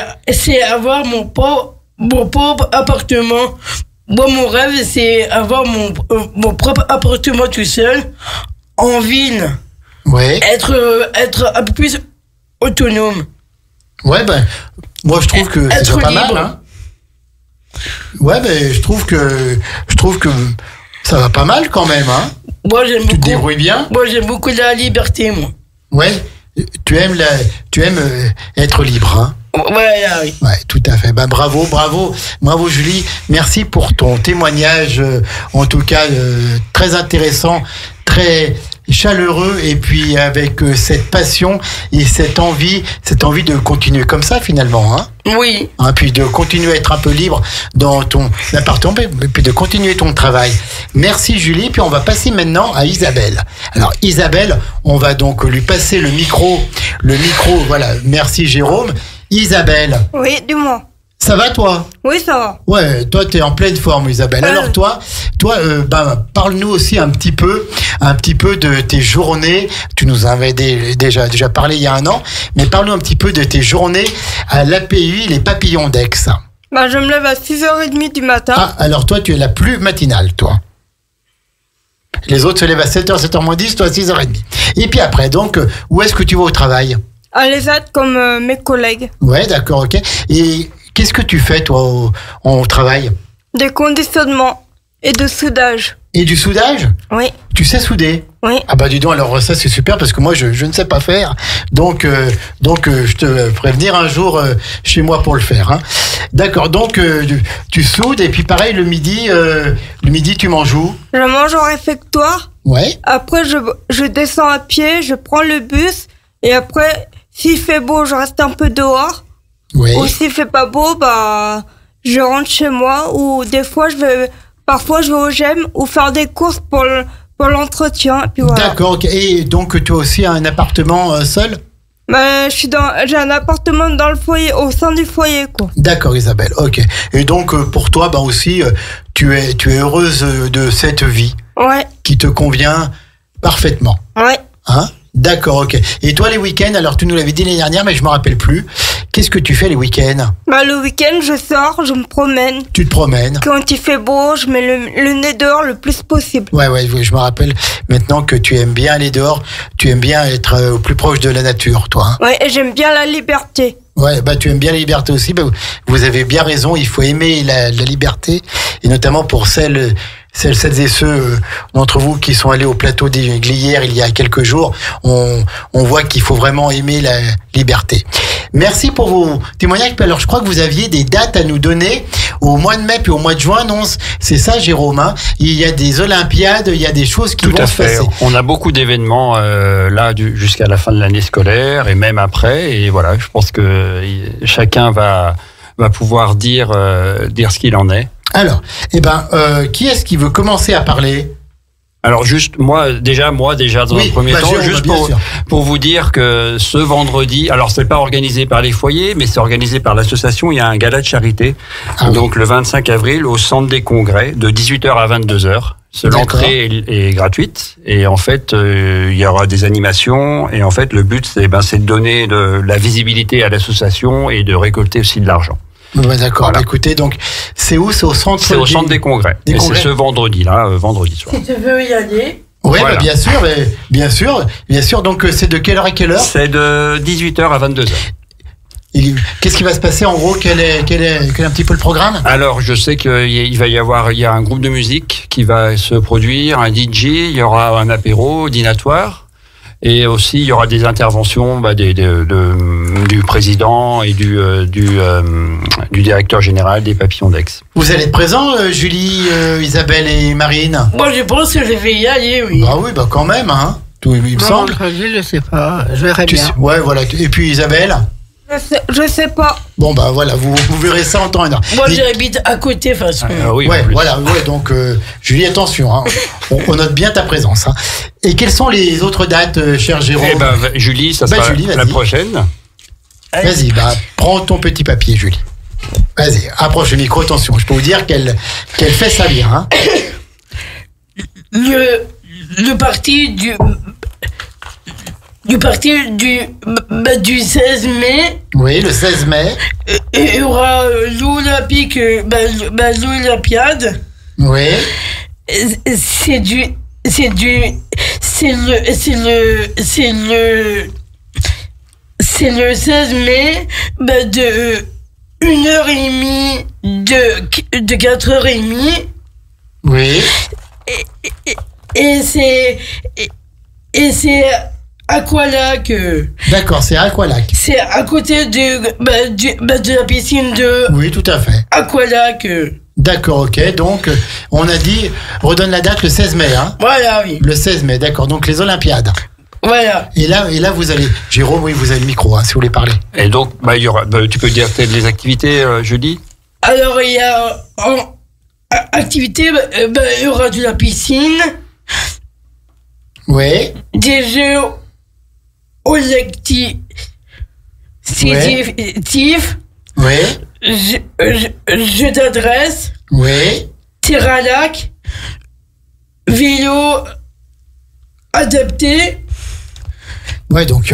avoir mon propre appartement. Moi, mon rêve, c'est avoir mon propre appartement tout seul, en ville. Ouais. Être un peu plus autonome. Ouais, ben, moi, je trouve que c'est pas libre. mal, hein. Ouais, ben, je trouve que ça va pas mal quand même, hein. Moi, j'aime beaucoup. Tu te débrouilles bien? Moi, j'aime beaucoup la liberté, moi. Ouais. Tu aimes être libre, hein. Ouais, ouais, tout à fait. Ben, bravo Julie. Merci pour ton témoignage, en tout cas très intéressant, très chaleureux, et puis avec cette passion et cette envie de continuer comme ça finalement, hein. Oui. Hein, puis de continuer à être un peu libre dans ton appartement, et puis de continuer ton travail. Merci Julie. Puis on va passer maintenant à Isabelle. Alors Isabelle, on va donc lui passer le micro. Voilà. Merci Jérôme. Isabelle. Oui, dis-moi. Ça va toi? Oui, ça va. Ouais, toi t'es en pleine forme Isabelle. Alors toi, parle-nous aussi un petit peu de tes journées. Tu nous avais déjà parlé il y a un an, mais parle-nous un petit peu de tes journées à l'API, les Papillons d'Aix. Je me lève à 6h30 du matin. Ah, alors toi tu es la plus matinale, toi. Les autres se lèvent à 7h, 7h-10, toi à 6h30. Et puis après, donc, où est-ce que tu vas au travail? À l'ESAT comme mes collègues. Ouais, d'accord, ok. Et qu'est-ce que tu fais, toi, au travail? Des conditionnements et de soudage. Et du soudage? Oui. Tu sais souder? Oui. Ah bah dis donc, alors ça c'est super parce que moi je ne sais pas faire. Donc je te ferai venir un jour chez moi pour le faire. Hein. D'accord, donc tu soudes et puis pareil le midi tu manges où? Je mange au réfectoire. Ouais. Après je descends à pied, je prends le bus et après s'il fait beau je reste un peu dehors. Oui. Ou s'il fait pas beau je rentre chez moi ou des fois parfois je vais au GEM ou faire des courses pour l'entretien. Et puis voilà. D'accord, ok. Et donc tu as aussi un appartement seul? J'ai un appartement dans le foyer, au sein du foyer, quoi. D'accord Isabelle, ok. Et donc pour toi aussi tu es heureuse de cette vie? Ouais. Qui te convient parfaitement? Ouais. Hein? D'accord, ok. Et toi les week-ends, alors tu nous l'avais dit l'année dernière mais je me rappelle plus. Qu'est-ce que tu fais les week-ends? Le week-end, je sors, je me promène. Tu te promènes? Quand il fait beau, je mets le nez dehors le plus possible. Ouais, je me rappelle maintenant que tu aimes bien aller dehors, tu aimes bien être au plus proche de la nature, toi. Hein? Ouais, et j'aime bien la liberté. Ouais, tu aimes bien la liberté aussi. Vous avez bien raison, il faut aimer la liberté, et notamment pour celles et ceux d'entre vous qui sont allés au plateau des Glières il y a quelques jours, on voit qu'il faut vraiment aimer la liberté. Merci pour vos témoignages. Alors, je crois que vous aviez des dates à nous donner au mois de mai puis au mois de juin. Non, c'est ça, Jérôme. Hein, il y a des Olympiades, il y a des choses qui vont se passer. On a beaucoup d'événements là jusqu'à la fin de l'année scolaire et même après. Et voilà, je pense que chacun va pouvoir dire ce qu'il en est. Alors, qui est-ce qui veut commencer à parler? Alors juste moi déjà dans un premier temps, Jérôme, juste pour vous dire que ce vendredi, alors c'est pas organisé par les foyers, mais c'est organisé par l'association. Il y a un gala de charité, donc le 25 avril au centre des congrès de 18h à 22h. L'entrée est gratuite et en fait il y aura des animations et en fait le but c'est de donner de la visibilité à l'association et de récolter aussi de l'argent. Ouais, d'accord. Voilà. Écoutez, donc c'est où? C'est au centre. C'est au centre des congrès. Et c'est ce vendredi soir. Si tu veux y aller. Oui, Voilà. bien sûr. Donc c'est de quelle heure à quelle heure? C'est de 18h à 22h. Qu'est-ce qui va se passer en gros? Quel est un petit peu le programme? Alors, je sais qu'il va y avoir, il y a un groupe de musique qui va se produire, un DJ, il y aura un apéro dînatoire, et aussi il y aura des interventions du président et du directeur général des Papillons d'Aix. Vous allez être présents, Julie, Isabelle et Marine? Moi, je pense que je vais y aller, oui. Bah oui, quand même, hein. Tout, il me semble. Je sais pas, je verrai bien. Ouais, voilà. Et puis Isabelle? Je sais pas. Bon, bah voilà, vous verrez ça en temps et en heure. Moi, j'habite à côté, de toute façon. Oui, ouais, voilà, ouais, donc Julie, attention, hein, on note bien ta présence. Hein. Et quelles sont les autres dates, cher Jérôme? Julie, ça sera Julie, la prochaine. Vas-y, prends ton petit papier, Julie. Vas-y, approche le micro, attention. Je peux vous dire qu'elle fait ça bien. Hein. Le parti du 16 mai. Oui, le 16 mai. Il y aura l'Olympiade. Oui. C'est le 16 mai de 1h30 de 4h30. Oui. Et c'est Aqualac. D'accord, c'est Aqualac. C'est à côté de la piscine de. Oui, tout à fait. Aqualac. D'accord, ok. Donc, on a dit, redonne la date le 16 mai. Hein. Voilà, oui. Le 16 mai, d'accord. Donc, les Olympiades. Voilà. Et là, vous allez. Jérôme, oui, vous avez le micro, hein, si vous voulez parler. Et donc, il y aura. Tu peux dire peut-être les activités, Julie? Alors, il y a en activité, il y aura de la piscine. Oui. Des jeux collectifs. Oui. Jeux d'adresse. Oui. Tir à lac. Vélo adapté. Ouais, donc il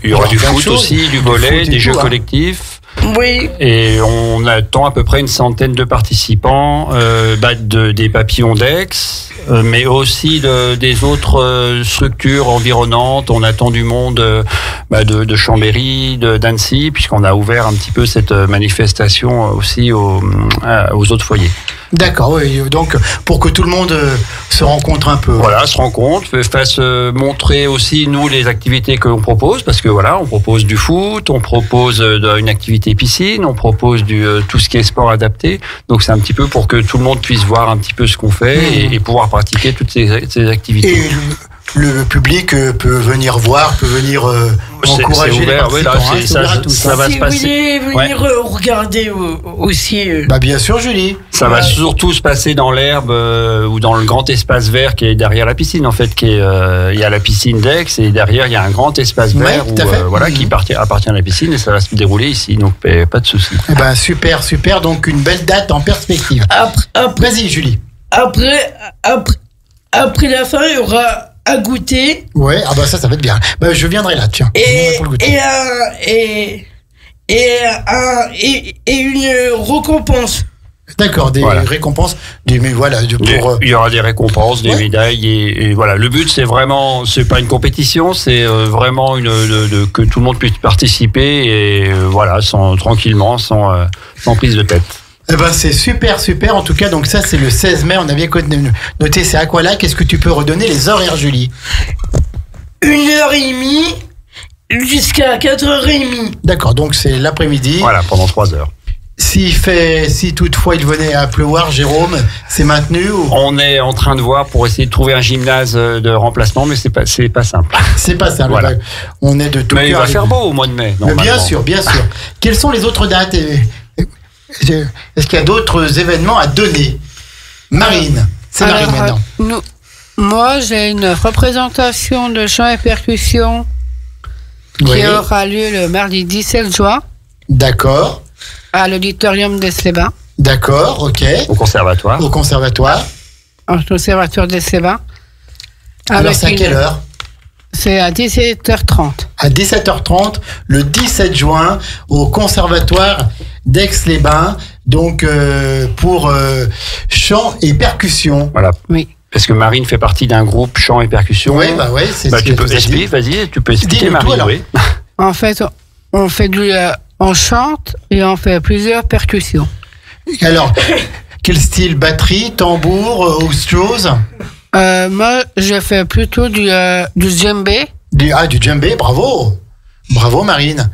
y aura du foot aussi, du volley, des jeux collectifs. Oui. Et on attend à peu près une centaine de participants, des Papillons d'Aix, mais aussi des autres structures environnantes. On attend du monde de Chambéry, d'Annecy, puisqu'on a ouvert un petit peu cette manifestation aussi aux autres foyers. D'accord, oui. Donc, pour que tout le monde se rencontre un peu. Voilà, se rencontre, fasse montrer aussi, nous, les activités que l'on propose, parce que voilà, on propose du foot, on propose une activité piscine, on propose tout ce qui est sport adapté. Donc, c'est un petit peu pour que tout le monde puisse voir un petit peu ce qu'on fait et pouvoir pratiquer toutes ces activités. Et le public peut venir voir, peut venir encourager les participants. Ça va se passer. Si vous voulez venir regarder aussi. Bien sûr, Julie. Ça va surtout se passer dans l'herbe ou dans le grand espace vert qui est derrière la piscine. En fait, il y a la piscine d'Aix et derrière il y a un grand espace vert qui appartient à la piscine et ça va se dérouler ici. Donc pas de souci. Super. Donc une belle date en perspective. Vas-y, Julie. Après la fin, il y aura à goûter. Ouais, ça va être bien. Je viendrai là, tiens. Et une récompense. D'accord, des récompenses. Il y aura des récompenses, des médailles et voilà. Le but c'est pas une compétition, c'est vraiment que tout le monde puisse participer et tranquillement, sans prise de tête. C'est super. En tout cas, donc ça, c'est le 16 mai. On a bien noté, c'est Aqualac. Est-ce que tu peux redonner les horaires, Julie? 1h30 jusqu'à 4h30. D'accord, donc c'est l'après-midi. Voilà, pendant 3 heures. Si toutefois il venait à pleuvoir, Jérôme, c'est maintenu ou... On est en train de voir pour essayer de trouver un gymnase de remplacement, mais c'est pas simple. C'est pas simple. Voilà. On est de tout cœur. Mais il va faire beau au mois de mai. Bien sûr. Quelles sont les autres dates? Est-ce qu'il y a d'autres événements à donner? Marine, c'est Marine maintenant. Moi, j'ai une représentation de chant et percussion qui aura lieu le mardi 17 juin. D'accord. À l'auditorium d'Es-les-Bains. D'accord, ok. Au conservatoire. Au conservatoire. Au conservatoire d'Es-les-Bains. Alors, c'est à quelle heure? C'est à 17h30. À 17h30, le 17 juin, au conservatoire d'Aix-les-Bains, donc pour chant et percussion. Voilà. Oui. Parce que Marine fait partie d'un groupe chant et percussion. Oui, c'est ce tu que peux vous avez dit. expliquer, vas-y, tu peux expliquer, Dis-nous tout, Marine. alors. Oui. En fait, on fait on chante et on fait plusieurs percussions. Alors, quel style? Batterie, tambour, autre chose? Moi, je fais plutôt du djembé. Du djembé, bravo. Bravo, Marine.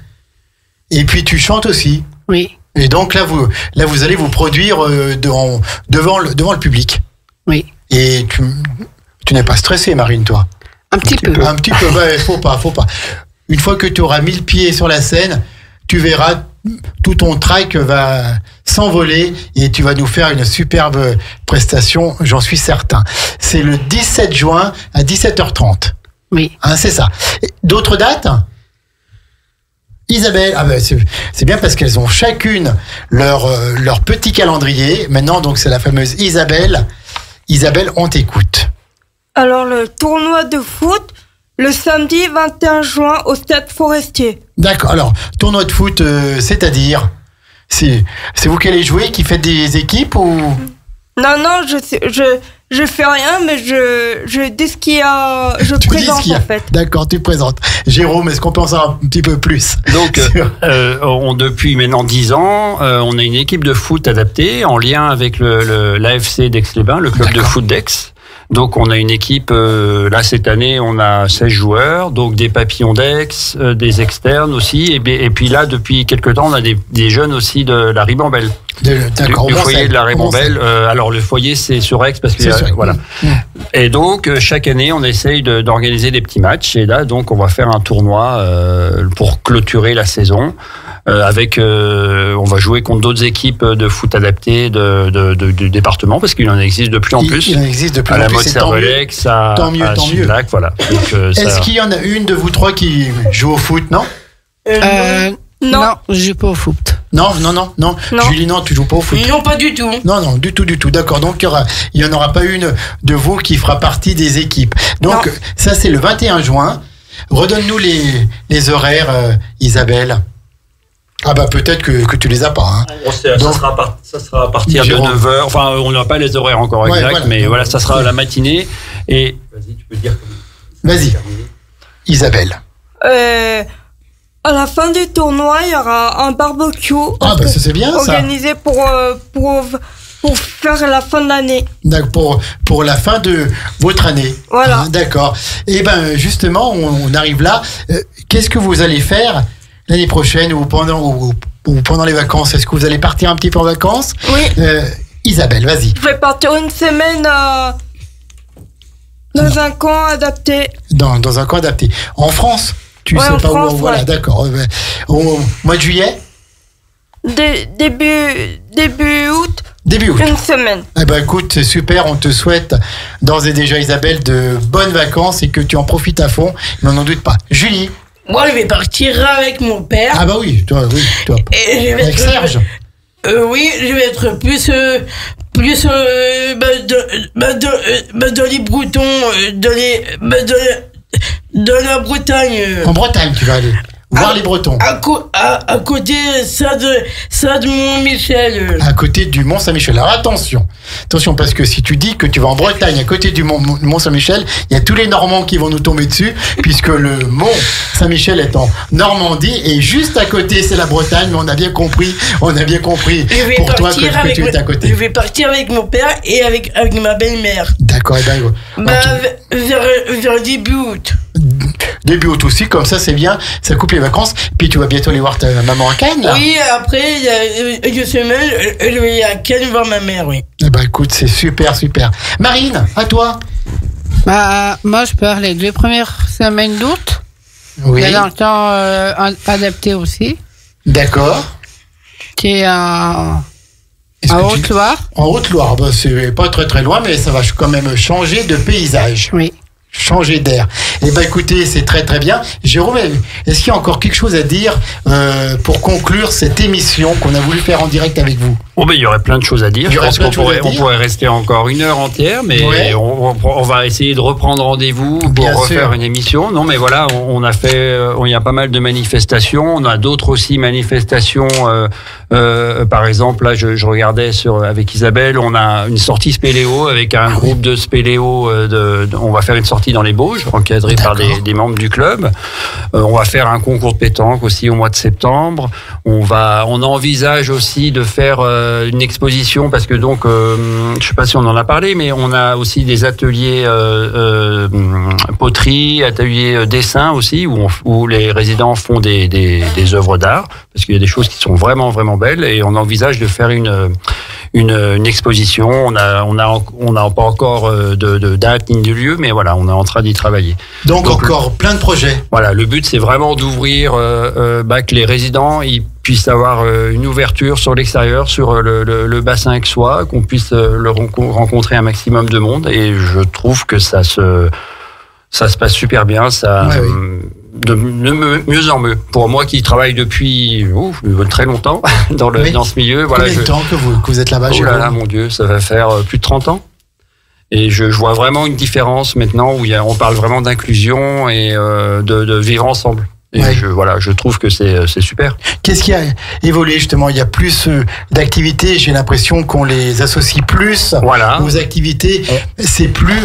Et puis, tu chantes aussi. Oui. Et donc, là, vous allez vous produire devant le public. Oui. Et tu n'es pas stressée, Marine, toi? Un petit peu. Un petit peu, faut pas. Une fois que tu auras mis le pied sur la scène, tu verras, tout ton track va s'envoler et tu vas nous faire une superbe prestation, j'en suis certain. C'est le 17 juin à 17h30. Oui. Hein, c'est ça. D'autres dates? Isabelle, c'est bien parce qu'elles ont chacune leur petit calendrier. Maintenant, donc, c'est la fameuse Isabelle. Isabelle, on t'écoute. Alors, le tournoi de foot, le samedi 21 juin au Stade Forestier. D'accord. Alors, tournoi de foot, c'est-à-dire, c'est vous qui allez jouer, qui faites des équipes ou? Non, je fais rien, mais je dis ce qu'il y a, je Tu dis présente ce qu'il y a. en fait. D'accord, tu présentes. Jérôme, est-ce qu'on peut en savoir un petit peu plus? Donc, depuis maintenant 10 ans, on a une équipe de foot adaptée en lien avec l'AFC d'Aix-les-Bains, le club de foot d'Aix. Donc, on a une équipe, là, cette année, on a 16 joueurs, donc des papillons d'Aix, des externes aussi, et puis là, depuis quelques temps, on a des jeunes aussi de la Ribambelle. Du foyer de la Ribambelle. Alors, le foyer, c'est sur Aix, parce que, voilà. Et donc, chaque année, on essaye d'organiser des petits matchs, et là, donc, on va faire un tournoi pour clôturer la saison. On va jouer contre d'autres équipes de foot adaptées du département, parce qu'il en existe de plus en plus. Il en existe de plus à en la plus. mode Cervelex, tant mieux. Sudlac, voilà. Est-ce qu'il y en a une de vous trois qui joue au foot, non? Non, je joue pas au foot. Non. Julie, non, tu joues pas au foot. Non, pas du tout. Non, du tout. D'accord. Donc, il n'y en aura pas une de vous qui fera partie des équipes. Donc, ça, c'est le 21 juin. Redonne-nous les horaires, Isabelle. Ah bah peut-être que tu les as pas. Hein. Donc, ça sera à partir de 9h. Enfin, on n'a pas les horaires encore exacts, voilà. Mais voilà, ça sera la matinée. Et vas-y, tu peux dire. Vas-y, Isabelle. À la fin du tournoi, il y aura un barbecue. Ah bah ça c'est bien organisé ça. Pour faire la fin de l'année. Pour la fin de votre année. Voilà. Hein, d'accord. Et ben justement, on arrive là. Qu'est-ce que vous allez faire l'année prochaine ou pendant les vacances? Est-ce que vous allez partir un petit peu en vacances? Oui. Isabelle, vas-y. Je vais partir une semaine dans un camp adapté. Dans un camp adapté. En France? Tu sais pas où? Voilà, d'accord. Au mois de juillet? Début août. Début août. Une semaine. Eh ben écoute, c'est super. On te souhaite d'ores et déjà, Isabelle, de bonnes vacances et que tu en profites à fond. Mais n'en doute pas. Julie? Moi, je vais partir avec mon père. Ah bah oui, toi. Et je vais avec Serge. Oui, je vais être plus dans les Bretons, dans la Bretagne. En Bretagne, tu vas aller voir les Bretons. À côté ça de Mont-Michel. À côté du Mont-Saint-Michel. Alors attention, parce que si tu dis que tu vas en Bretagne, à côté du Mont-Saint-Michel, il y a tous les Normands qui vont nous tomber dessus, puisque le Mont-Saint-Michel est en Normandie, et juste à côté, c'est la Bretagne, mais on a bien compris pour toi que tu es à côté. Je vais partir avec mon père et avec ma belle-mère. D'accord, Vers début août. Début août aussi, comme ça c'est bien, ça coupe les vacances. Puis tu vas bientôt aller voir ta maman à Cannes, là. Oui, après, il y a 2 semaines, je vais à Cannes voir ma mère, oui. Eh ben écoute, c'est super. Marine, à toi. Bah, moi je pars les 2 premières semaines d'août. Oui. Il y a dans le temps adapté aussi. D'accord. Qui est En Haute-Loire. En Haute-Loire, bah, c'est pas très très loin, mais ça va quand même changer de paysage. Oui. Changer d'air. Eh ben écoutez, c'est très très bien. Jérôme, est-ce qu'il y a encore quelque chose à dire pour conclure cette émission qu'on a voulu faire en direct avec vous? Oh ben, il y aurait plein de choses à dire. Je pense qu'on pourrait rester encore 1 heure entière, mais ouais. on va essayer de reprendre rendez-vous pour refaire une émission. Non, mais voilà, on a fait, il y a pas mal de manifestations. On a d'autres aussi manifestations. Par exemple, là, je regardais avec Isabelle, on a une sortie spéléo avec un groupe de spéléo. On va faire une sortie dans les Bauges, encadrée par des membres du club. On va faire un concours de pétanque aussi au mois de septembre. On envisage aussi de faire une exposition parce que donc, je sais pas si on en a parlé, mais on a aussi des ateliers poterie, ateliers dessin aussi, où les résidents font des œuvres d'art, parce qu'il y a des choses qui sont vraiment vraiment belles, et on envisage de faire une exposition. On n'a pas encore de date ni de lieu, mais voilà, on est en train d'y travailler. Donc encore plein de projets. Voilà, le but c'est vraiment d'ouvrir, que les résidents ils puissent avoir une ouverture sur l'extérieur, sur le bassin aixois, qu'on puisse rencontrer un maximum de monde, et je trouve que ça se passe super bien, de mieux en mieux. Pour moi qui travaille depuis très longtemps dans ce milieu. Voilà, combien de temps que vous êtes là-bas? Oh là là, mon Dieu, ça va faire plus de 30 ans. Et je vois vraiment une différence maintenant où on parle vraiment d'inclusion et de vivre ensemble. Et je trouve que c'est super. Qu'est-ce qui a évolué justement? Il y a plus d'activités, j'ai l'impression qu'on les associe plus aux activités. C'est plus...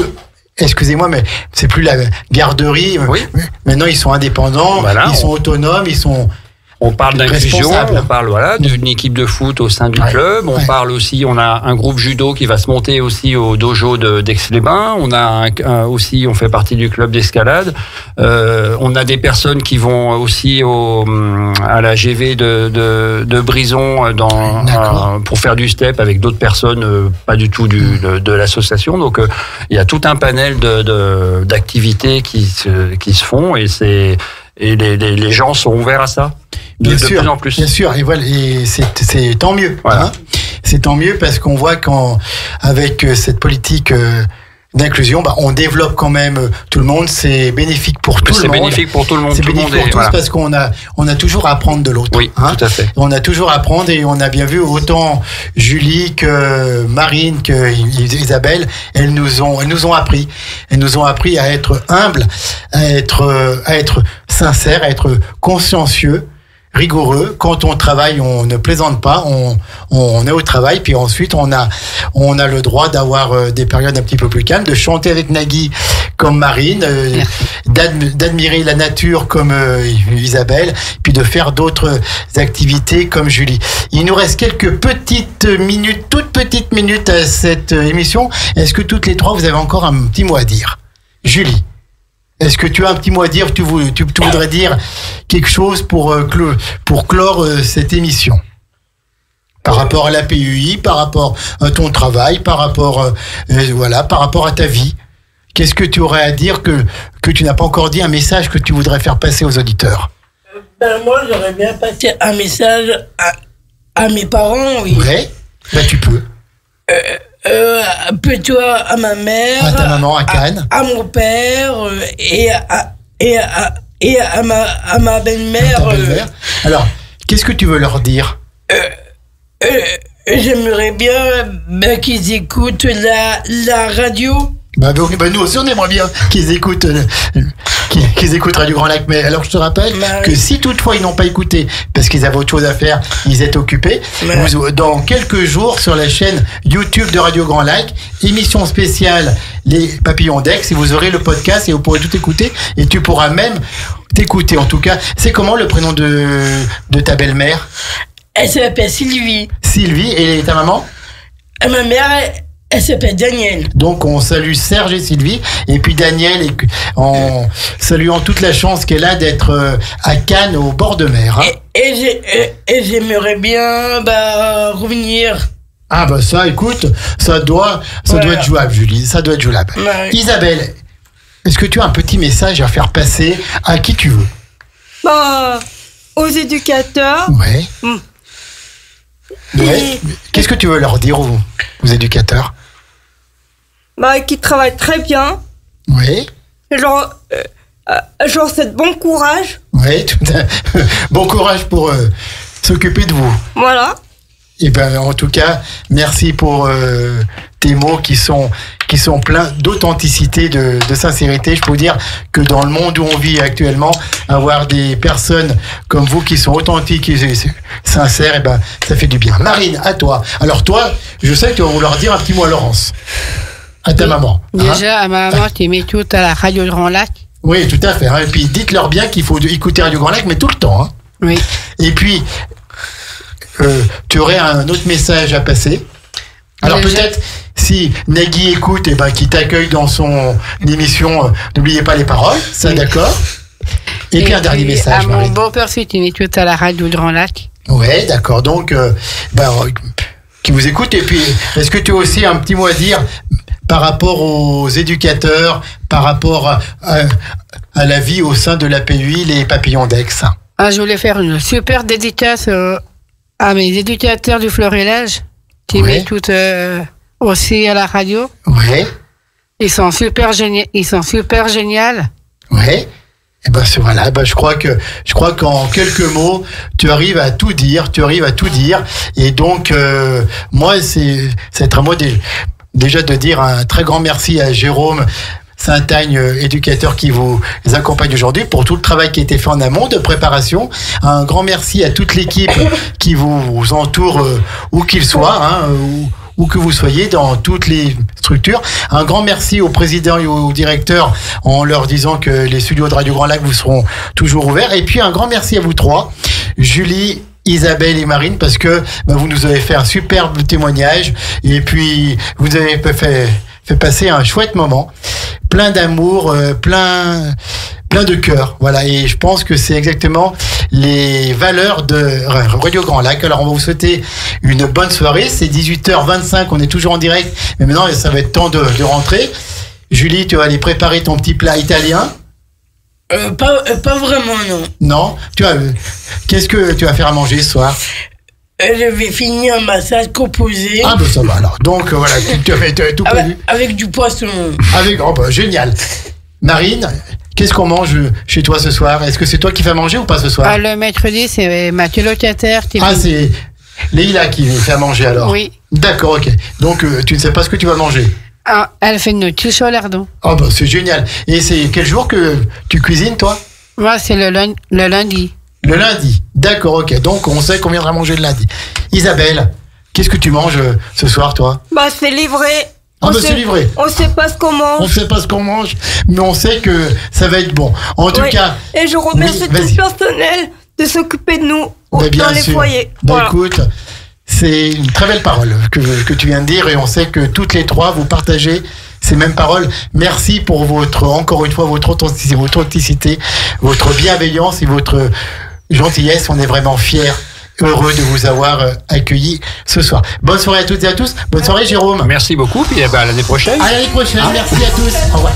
Excusez-moi, mais c'est plus la garderie. Oui. Maintenant, ils sont indépendants, ils sont autonomes, On parle d'inclusion, on parle d'une équipe de foot au sein du club. On parle aussi, on a un groupe judo qui va se monter aussi au dojo d'Aix-les-Bains. On a aussi, on fait partie du club d'escalade. On a des personnes qui vont aussi à la GV de Brison pour faire du step avec d'autres personnes, pas du tout de l'association. Donc il y a tout un panel d'activités qui se font, et les gens sont ouverts à ça. De plus en plus. Bien sûr, et voilà, et c'est tant mieux. Voilà. Hein, c'est tant mieux parce qu'on voit qu'avec cette politique d'inclusion, on développe quand même tout le monde. C'est bénéfique pour tout le monde. C'est bénéfique pour tout le monde. C'est bénéfique pour tous parce qu'on a toujours à apprendre de l'autre. Oui, tout à fait. On a toujours à apprendre, et on a bien vu autant Julie que Marine que Isabelle, elles nous ont appris. Elles nous ont appris à être humbles, à être sincères, à être consciencieux, rigoureux. Quand on travaille, on ne plaisante pas, on est au travail, puis ensuite on a le droit d'avoir des périodes un petit peu plus calmes, de chanter avec Nagui comme Marine, d'admirer la nature comme Isabelle, puis de faire d'autres activités comme Julie. Il nous reste quelques toutes petites minutes à cette émission. Est-ce que toutes les trois, vous avez encore un petit mot à dire? Julie, est-ce que tu as un petit mot à dire? Tu voudrais dire quelque chose pour clore cette émission? Par rapport à la PUI, par rapport à ton travail, par rapport à ta vie. Qu'est-ce que tu aurais à dire que tu n'as pas encore dit, un message que tu voudrais faire passer aux auditeurs? Moi, j'aurais bien passé un message à mes parents, oui. Ouais, tu peux. Plutôt à ma mère, à ta maman, à Cannes, à mon père et à ma belle-mère. Alors, qu'est-ce que tu veux leur dire? J'aimerais bien qu'ils écoutent la radio. Nous aussi on aimerait bien qu'ils écoutent Radio Grand Lac, mais alors je te rappelle que si toutefois ils n'ont pas écouté parce qu'ils avaient autre chose à faire, ils étaient occupés, dans quelques jours sur la chaîne YouTube de Radio Grand Lac, émission spéciale Les Papillons d'Aix, et vous aurez le podcast et vous pourrez tout écouter, et tu pourras même t'écouter. En tout cas, c'est comment le prénom de ta belle-mère? Elle s'appelle Sylvie. Sylvie, et ta maman? Ma mère, elle s'appelle Daniel. Donc on salue Serge et Sylvie, et puis Daniel, en saluant toute la chance qu'elle a d'être à Cannes au bord de mer. Hein. Et j'aimerais bien revenir. Ah ça, écoute, ça doit être jouable, Julie, ça doit être jouable. Ouais. Isabelle, est-ce que tu as un petit message à faire passer à qui tu veux? Aux éducateurs. Ouais. Ouais. Qu'est-ce que tu veux leur dire aux éducateurs? Qui travaillent très bien. Oui. Je leur souhaite bon courage. Oui, bon courage pour s'occuper de vous. Voilà. Et ben, en tout cas, merci pour tes mots qui sont pleins d'authenticité, de sincérité. Je peux vous dire que dans le monde où on vit actuellement, avoir des personnes comme vous qui sont authentiques et sincères, et ben, ça fait du bien. Marine, à toi. Alors toi, je sais que tu vas vouloir dire un petit mot à Laurence, à ta maman. Déjà, à ma maman, tu mets tout à la radio de Grand Lac. Oui, tout à fait. Et puis dites-leur bien qu'il faut écouter Radio Grand Lac, mais tout le temps. Oui. Et puis, tu aurais un autre message à passer. Alors peut-être, si Nagui écoute, et ben, qui t'accueille dans son émission, n'oubliez pas les paroles, ça d'accord. Et puis un dernier message. À mon beau-père, tu mets tout à la radio de Grand Lac. Ouais, d'accord. Donc, qui vous écoute. Et puis, est-ce que tu as aussi un petit mot à dire par rapport aux éducateurs, par rapport à la vie au sein de l'APUI, les Papillons d'Aix? Je voulais faire une super dédicace à mes éducateurs du florilège qui mettent tout aussi à la radio. Oui. Ils sont super géniaux. Oui. Et ben voilà, je crois qu'en quelques mots, tu arrives à tout dire. Et donc, moi, c'est un mot déjà de dire un très grand merci à Jérôme Saint-Agne, éducateur qui vous accompagne aujourd'hui, pour tout le travail qui a été fait en amont de préparation. Un grand merci à toute l'équipe qui vous entoure, où qu'il soit, où que vous soyez, dans toutes les structures. Un grand merci au président et au directeur, en leur disant que les studios de Radio Grand Lac vous seront toujours ouverts. Et puis un grand merci à vous trois, Julie, Isabelle et Marine, parce que vous nous avez fait un superbe témoignage, et puis vous avez fait passer un chouette moment, plein d'amour, plein de cœur. Voilà, et je pense que c'est exactement les valeurs de Radio Grand Lac. Alors on va vous souhaiter une bonne soirée. C'est 18h25, on est toujours en direct, mais maintenant ça va être temps de rentrer. Julie, tu vas aller préparer ton petit plat italien? Pas vraiment, non. Non? Qu'est-ce que tu vas faire à manger ce soir? Je vais finir ma salade composée. Ah, ça va alors. Donc voilà, tu as tout prévu. Avec du poisson. Génial. Marine, qu'est-ce qu'on mange chez toi ce soir? Est-ce que c'est toi qui fais manger ou pas ce soir? Le mercredi, c'est Mathieu locataire. C'est Leïla qui fait à manger alors? Oui. D'accord, ok. Donc tu ne sais pas ce que tu vas manger? Elle fait une quiche au lardon. C'est génial. Et c'est quel jour que tu cuisines, toi? Moi, c'est le lundi. Le lundi, d'accord, ok. Donc on sait qu'on viendra manger le lundi. Isabelle, qu'est-ce que tu manges ce soir, toi? C'est livré. C'est livré. On sait pas ce qu'on mange. On sait pas ce qu'on mange, mais on sait que ça va être bon. En tout cas. Et je remercie tout le personnel de s'occuper de nous dans les foyers. Écoute, c'est une très belle parole que tu viens de dire, et on sait que toutes les trois vous partagez ces mêmes paroles. Merci pour encore une fois, votre authenticité, votre bienveillance et votre gentillesse. On est vraiment fiers, heureux de vous avoir accueillis ce soir. Bonne soirée à toutes et à tous. Bonne soirée, Jérôme. Merci beaucoup, puis à l'année prochaine. À l'année prochaine. Merci à tous. Au revoir.